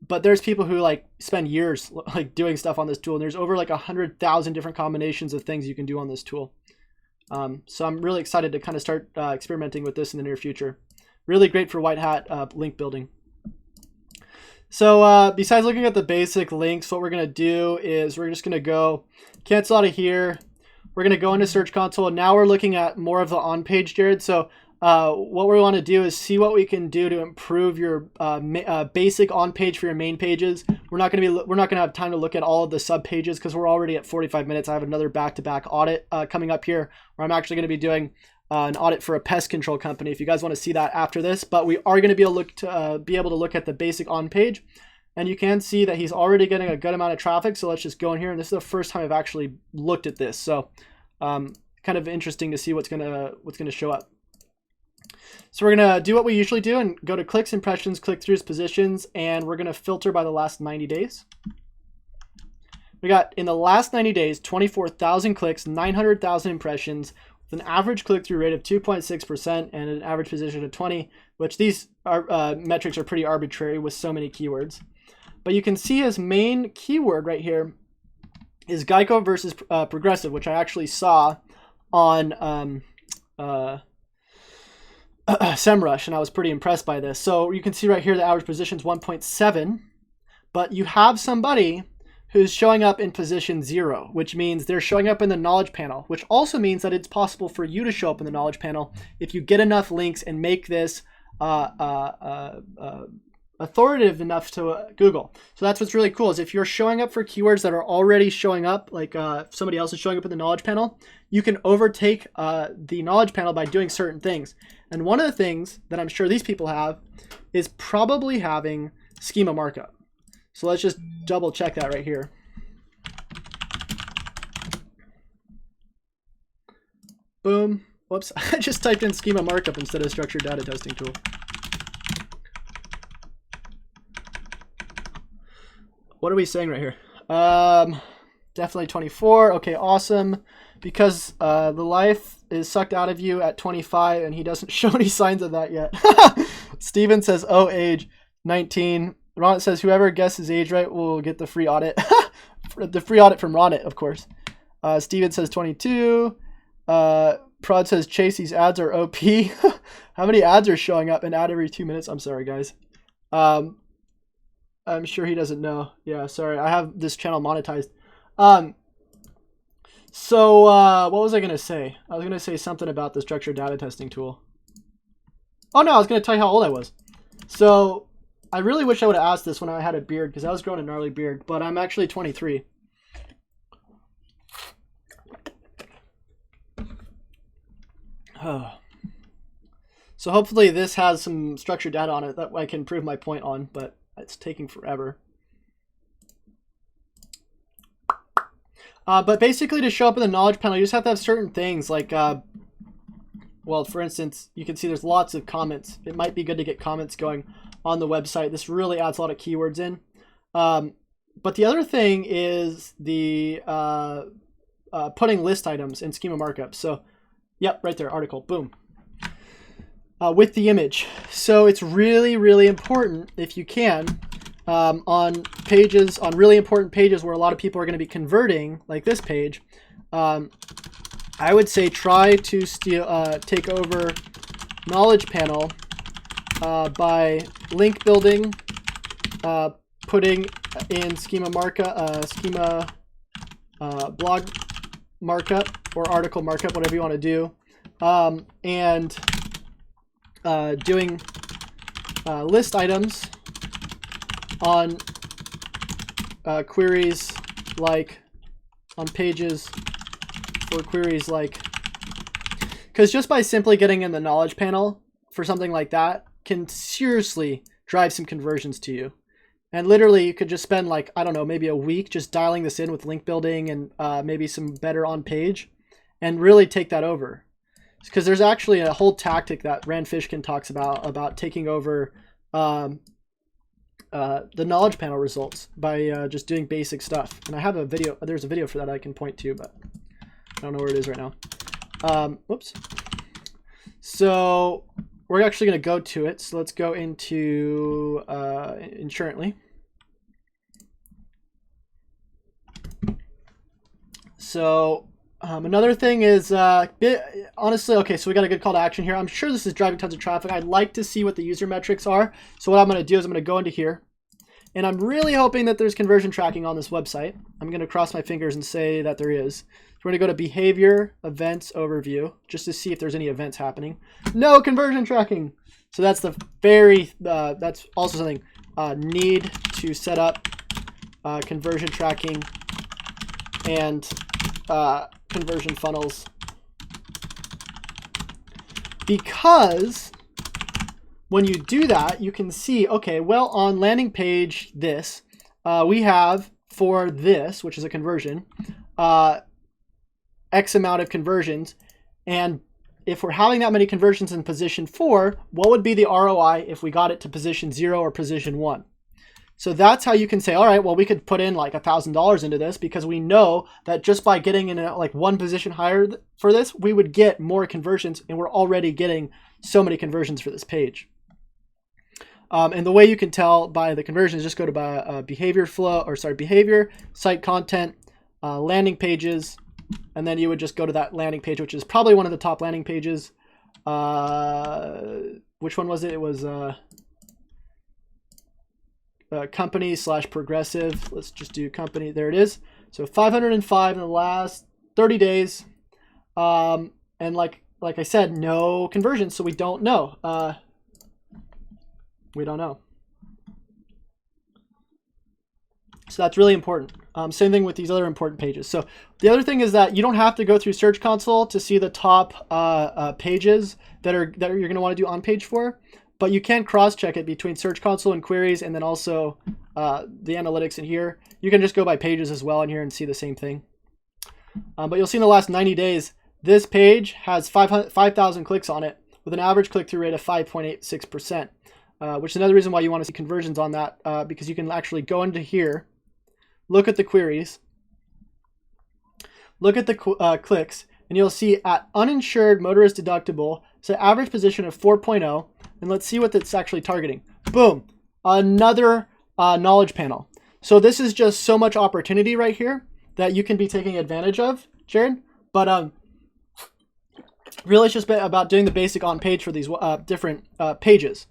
But there's people who like spend years like doing stuff on this tool, and there's over like 100,000 different combinations of things you can do on this tool. So I'm really excited to kind of start experimenting with this in the near future. Really great for white hat link building. So besides looking at the basic links, what we're going to do is we're just going to go cancel out of here. We're going to go into Search Console. And now we're looking at more of the on-page, Jared. So what we want to do is see what we can do to improve your basic on-page for your main pages. We're not going to have time to look at all of the sub pages because we're already at 45 minutes. I have another back-to-back audit coming up here where I'm actually going to be doing an audit for a pest control company. If you guys want to see that after this, but we are going to be able to look at the basic on-page, and you can see that he's already getting a good amount of traffic. So let's just go in here, and this is the first time I've actually looked at this. So kind of interesting to see what's gonna show up. So we're going to do what we usually do and go to clicks, impressions, click-throughs, positions, and we're going to filter by the last 90 days. We got, in the last 90 days, 24,000 clicks, 900,000 impressions, with an average click-through rate of 2.6% and an average position of 20, which these metrics are pretty arbitrary with so many keywords. But you can see his main keyword right here is Geico versus Progressive, which I actually saw on SEMrush, and I was pretty impressed by this. So you can see right here the average position is 1.7, but you have somebody who's showing up in position 0, which means they're showing up in the knowledge panel, which also means that it's possible for you to show up in the knowledge panel if you get enough links and make this authoritative enough to Google. So that's what's really cool, is if you're showing up for keywords that are already showing up, like somebody else is showing up in the knowledge panel, you can overtake the knowledge panel by doing certain things. And one of the things that I'm sure these people have is probably having schema markup. So let's just double check that right here. Boom. Whoops. I just typed in schema markup instead of structured data testing tool. What are we saying right here? Definitely 24. Okay, awesome. Because the life is sucked out of you at 25 and he doesn't show any signs of that yet. Steven says, oh, age 19. Ronit says, whoever guesses age right will get the free audit. The free audit from Ronit, of course. Steven says 22. Prod says, Chase, these ads are OP. How many ads are showing up? An ad every 2 minutes? I'm sorry, guys. I'm sure he doesn't know. Yeah, sorry. I have this channel monetized. So what was I going to say? I was going to say something about the structured data testing tool. Oh, no, I was going to tell you how old I was. So I really wish I would have asked this when I had a beard, because I was growing a gnarly beard, but I'm actually 23. So hopefully this has some structured data on it that I can prove my point on, but it's taking forever. But basically, to show up in the knowledge panel, you just have to have certain things like, well, for instance, you can see there's lots of comments. It might be good to get comments going on the website. This really adds a lot of keywords in. But the other thing is the putting list items in Schema Markup. So, yep, right there, article, boom. With the image. So it's really, really important, if you can, on pages, on really important pages where a lot of people are going to be converting, like this page, I would say try to take over knowledge panel by link building, putting in schema markup, blog markup or article markup, whatever you want to do, and doing list items on queries like on pages for queries like, because just by simply getting in the knowledge panel for something like that can seriously drive some conversions to you. And literally you could just spend like, I don't know, maybe a week just dialing this in with link building and maybe some better on page and really take that over. Because there's actually a whole tactic that Rand Fishkin talks about taking over the knowledge panel results by just doing basic stuff. And I have a video, there's a video for that I can point to, but I don't know where it is right now. Whoops. So we're actually going to go to it. So let's go into Insurantly. So another thing is, honestly, okay, so we got a good call to action here. I'm sure this is driving tons of traffic. I'd like to see what the user metrics are. So what I'm going to do is I'm going to go into here. And I'm really hoping that there's conversion tracking on this website. I'm going to cross my fingers and say that there is. So we're going to go to Behavior, Events, Overview, just to see if there's any events happening. No conversion tracking. So that's the that's also something, need to set up conversion tracking and conversion funnels, because when you do that, you can see, okay, well, on landing page this, we have for this, which is a conversion, X amount of conversions. And if we're having that many conversions in position 4, what would be the ROI if we got it to position 0 or position 1? So that's how you can say, all right, well, we could put in like $1,000 into this because we know that just by getting in like one position higher for this, we would get more conversions, and we're already getting so many conversions for this page. And the way you can tell by the conversions, just go to behavior flow, or sorry, behavior, site content, landing pages, and then you would just go to that landing page, which is probably one of the top landing pages. Which one was it? It was company / progressive. Let's just do company. There it is. So 505 in the last 30 days. And like I said, no conversions, so we don't know. We don't know. So that's really important. Same thing with these other important pages. So the other thing is that you don't have to go through Search Console to see the top pages that you're going to want to do on page 4, but you can cross-check it between Search Console and queries, and then also the analytics in here. You can just go by pages as well in here and see the same thing. But you'll see in the last 90 days, this page has 5,000 clicks on it with an average click-through rate of 5.86%. Which is another reason why you want to see conversions on that, because you can actually go into here, look at the queries, look at the clicks, and you'll see at uninsured motorist deductible, so average position of 4.0, and let's see what that's actually targeting. Boom, another knowledge panel. So this is just so much opportunity right here that you can be taking advantage of, Jared. But Really, it's just about doing the basic on page for these different pages.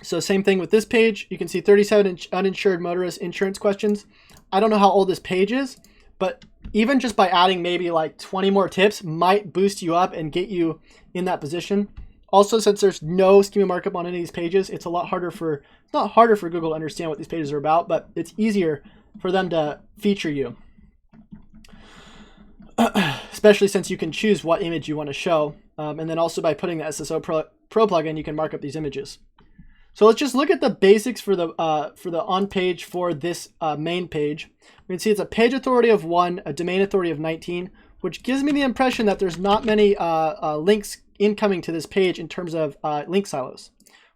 So same thing with this page. You can see 37 uninsured motorist insurance questions. I don't know how old this page is, but even just by adding maybe like 20 more tips might boost you up and get you in that position. Also, since there's no schema markup on any of these pages, it's a lot harder for, it's not harder for Google to understand what these pages are about, but it's easier for them to feature you. Especially since you can choose what image you want to show. And then also by putting the SEO Pro plugin, you can mark up these images. So let's just look at the basics for the on page for this main page. We can see it's a page authority of 1, a domain authority of 19, which gives me the impression that there's not many links incoming to this page in terms of link silos.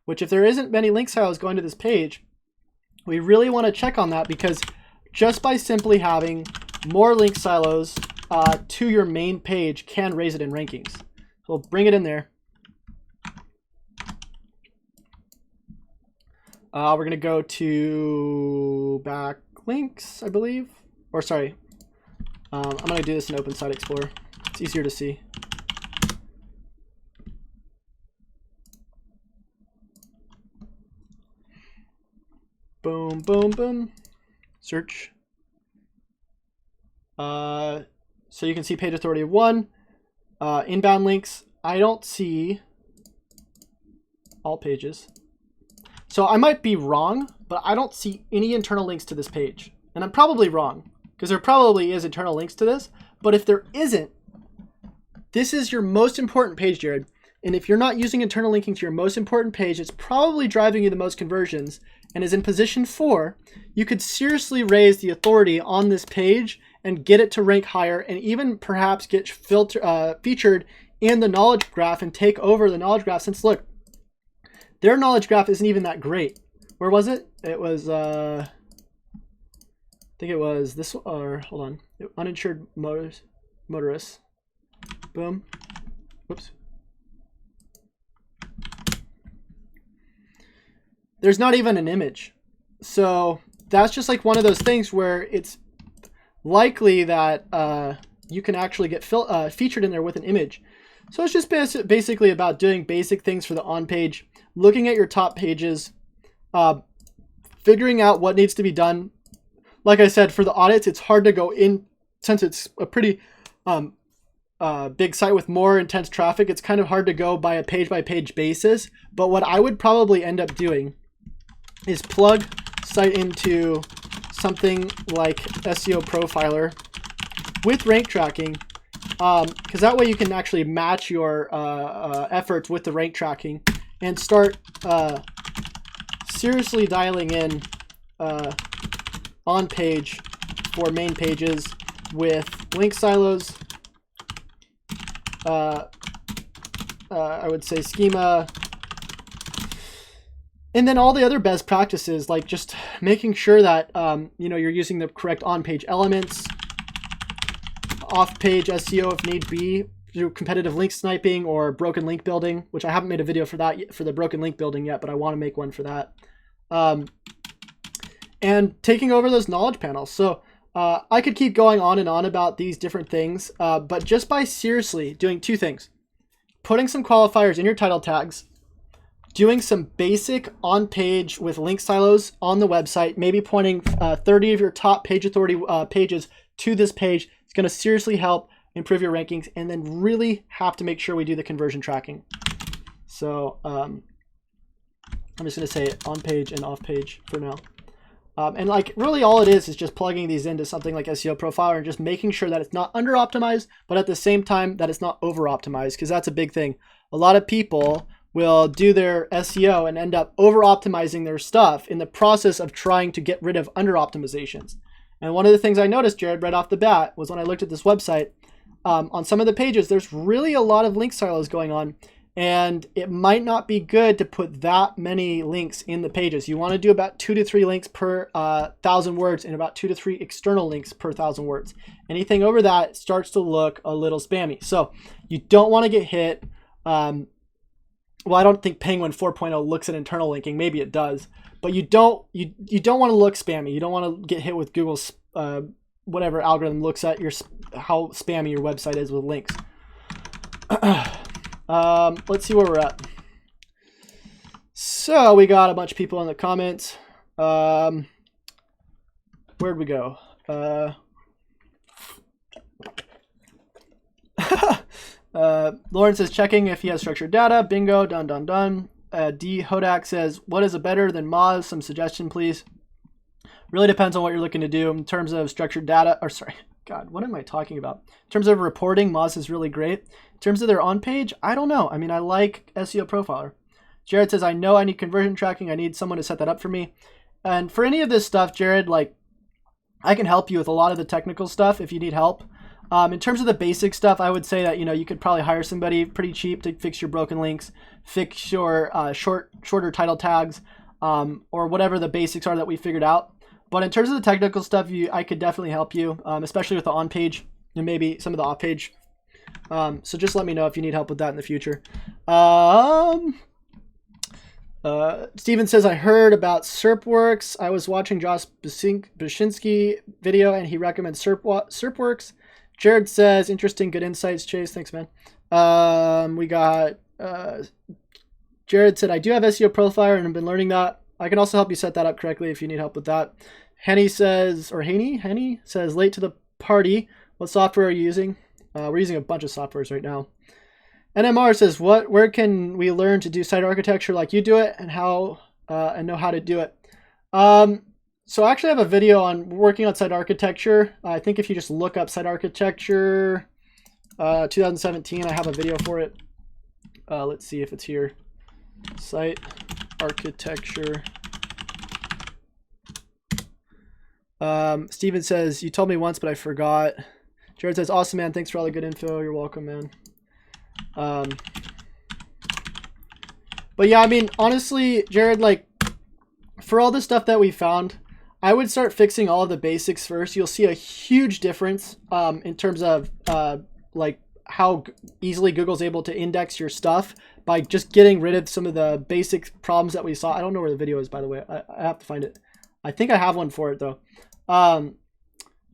Which if there isn't many link silos going to this page, we really want to check on that, because just by simply having more link silos to your main page can raise it in rankings. So we'll bring it in there. We're going to go to backlinks, I believe. Or sorry, I'm going to do this in Open Site Explorer. It's easier to see. Boom, boom, boom. Search. So you can see page authority of 1. Inbound links. I don't see all pages. So I might be wrong, but I don't see any internal links to this page. And I'm probably wrong, because there probably is internal links to this. But if there isn't, this is your most important page, Jared. And if you're not using internal linking to your most important page, it's probably driving you the most conversions and is in position 4. You could seriously raise the authority on this page and get it to rank higher, and even perhaps get featured in the knowledge graph and take over the knowledge graph. Since look, their knowledge graph isn't even that great. Where was it? It was, I think it was this, or hold on, uninsured motorists. Boom. Whoops. There's not even an image. So that's just like one of those things where it's likely that you can actually get featured in there with an image. So it's just basically about doing basic things for the on page, looking at your top pages, figuring out what needs to be done. Like I said, for the audits, it's hard to go in, since it's a pretty big site with more intense traffic. It's kind of hard to go by a page-by-page basis. But what I would probably end up doing is plug site into something like SEO Profiler with rank tracking, because that way you can actually match your efforts with the rank tracking and start seriously dialing in on page for main pages with link silos, I would say schema, and then all the other best practices, like just making sure that you're using the correct on-page elements, off-page SEO if need be, through competitive link sniping or broken link building, which I haven't made a video for that yet, for the broken link building yet, but I want to make one for that. And taking over those knowledge panels. So I could keep going on and on about these different things, but just by seriously doing 2 things: putting some qualifiers in your title tags, doing some basic on-page with link silos on the website, maybe pointing 30 of your top page authority pages to this page. It's going to seriously help improve your rankings, and then really have to make sure we do the conversion tracking. So I'm just going to say on page and off page for now. And like really all it is just plugging these into something like SEO Profiler and just making sure that it's not under optimized, but at the same time that it's not over optimized, because that's a big thing. A lot of people will do their SEO and end up over optimizing their stuff in the process of trying to get rid of under optimizations. And one of the things I noticed, Jared, right off the bat was when I looked at this website, on some of the pages, there's really a lot of link silos going on, and it might not be good to put that many links in the pages. You want to do about 2 to 3 links per 1,000 words, and about 2 to 3 external links per 1,000 words. Anything over that starts to look a little spammy. So you don't want to get hit. Well, I don't think Penguin 4.0 looks at internal linking. Maybe it does, but you don't want to look spammy. You don't want to get hit with Google's whatever algorithm looks at how spammy your website is with links. Let's see where we're at. So we got a bunch of people in the comments. Where'd we go? Lauren says checking if he has structured data. Bingo, done, done, done. D Hodak says, what is a better than Moz? Some suggestion, please. Really depends on what you're looking to do in terms of structured data. Or sorry, God, what am I talking about? In terms of reporting, Moz is really great. In terms of their on page, I don't know. I mean, I like SEO Profiler. Jared says, I know I need conversion tracking. I need someone to set that up for me. And for any of this stuff, Jared, like, I can help you with a lot of the technical stuff if you need help. In terms of the basic stuff, I would say that, you could probably hire somebody pretty cheap to fix your broken links, fix your shorter title tags, or whatever the basics are that we figured out. But in terms of the technical stuff, I could definitely help you, especially with the on-page and maybe some of the off-page. So just let me know if you need help with that in the future. Steven says, I heard about SERPworks. I was watching Josh Bashinsky video and he recommends SERPworks. Jared says, interesting, good insights, Chase. Thanks, man. We got Jared said, I do have SEO Profiler and I've been learning that. I can also help you set that up correctly if you need help with that. Henny says, late to the party. What software are you using? We're using a bunch of softwares right now. NMR says, where can we learn to do site architecture like you do it and know how to do it? So I actually have a video on working on site architecture. I think if you just look up site architecture 2017, I have a video for it. Let's see if it's here. Site architecture. Steven says, you told me once, but I forgot. Jared says, awesome, man. Thanks for all the good info. You're welcome, man. But yeah, I mean, honestly, Jared, like, for all the stuff that we found, I would start fixing all of the basics first. You'll see a huge difference in terms of like how easily Google's able to index your stuff by just getting rid of some of the basic problems that we saw. I don't know where the video is, by the way. I have to find it. I think I have one for it though.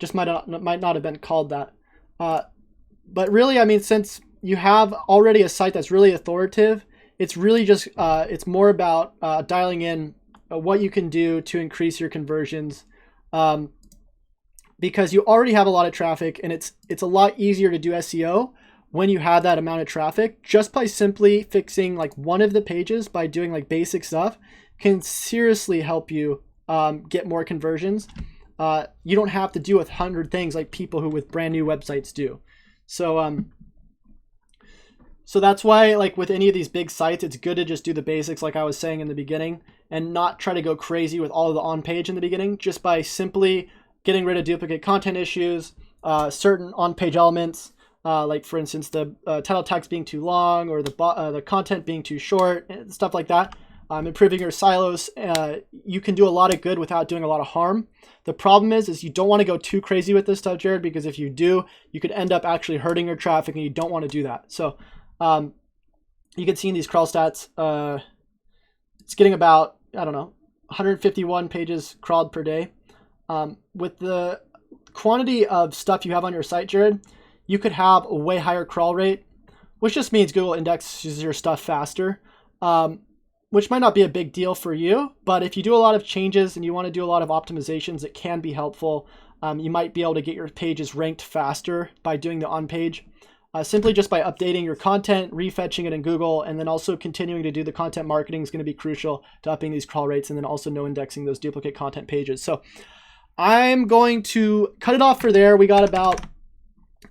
Just might not have been called that. But really, I mean, since you have already a site that's really authoritative, it's really just it's more about dialing in what you can do to increase your conversions, because you already have a lot of traffic, and it's a lot easier to do SEO when you have that amount of traffic. Just by simply fixing like one of the pages by doing like basic stuff can seriously help you get more conversions. You don't have to do 100 things like people who with brand new websites do. So that's why, like, with any of these big sites, it's good to just do the basics like I was saying in the beginning and not try to go crazy with all of the on-page in the beginning, just by simply getting rid of duplicate content issues, certain on-page elements, like, for instance, the title tags being too long or the content being too short, stuff like that. Improving your silos. You can do a lot of good without doing a lot of harm. The problem is you don't want to go too crazy with this stuff, Jared, because if you do, you could end up actually hurting your traffic, and you don't want to do that. So you can see in these crawl stats, it's getting about, I don't know, 151 pages crawled per day. With the quantity of stuff you have on your site, Jared, you could have a way higher crawl rate, which just means Google indexes your stuff faster, which might not be a big deal for you. But if you do a lot of changes and you want to do a lot of optimizations, it can be helpful. You might be able to get your pages ranked faster by doing the on-page. Simply just by updating your content, refetching it in Google, and then also continuing to do the content marketing is going to be crucial to upping these crawl rates, and then also no indexing those duplicate content pages. So I'm going to cut it off for there. We got about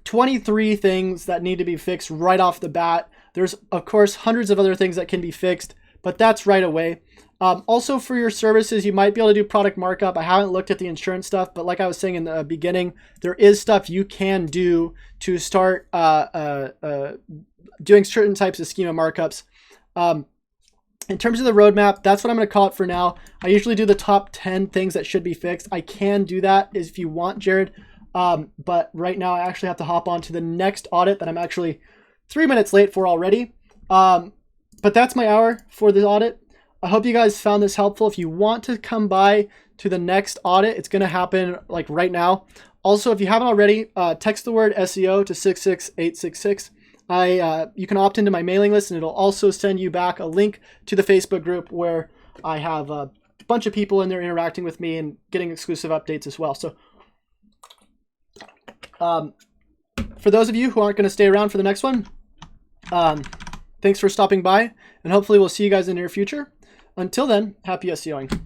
23 things that need to be fixed right off the bat. There's, of course, hundreds of other things that can be fixed, but that's right away. Also, for your services, you might be able to do product markup. I haven't looked at the insurance stuff, but like I was saying in the beginning, there is stuff you can do to start doing certain types of schema markups. In terms of the roadmap, that's what I'm going to call it for now. I usually do the top 10 things that should be fixed. I can do that if you want, Jared. But right now, I actually have to hop on to the next audit that I'm actually 3 minutes late for already. But that's my hour for the audit. I hope you guys found this helpful. If you want to come by to the next audit, it's going to happen like right now. Also, if you haven't already, text the word SEO to 66866. you can opt into my mailing list, and it'll also send you back a link to the Facebook group where I have a bunch of people in there interacting with me and getting exclusive updates as well. So for those of you who aren't going to stay around for the next one, thanks for stopping by, and hopefully we'll see you guys in the near future. Until then, happy SEOing.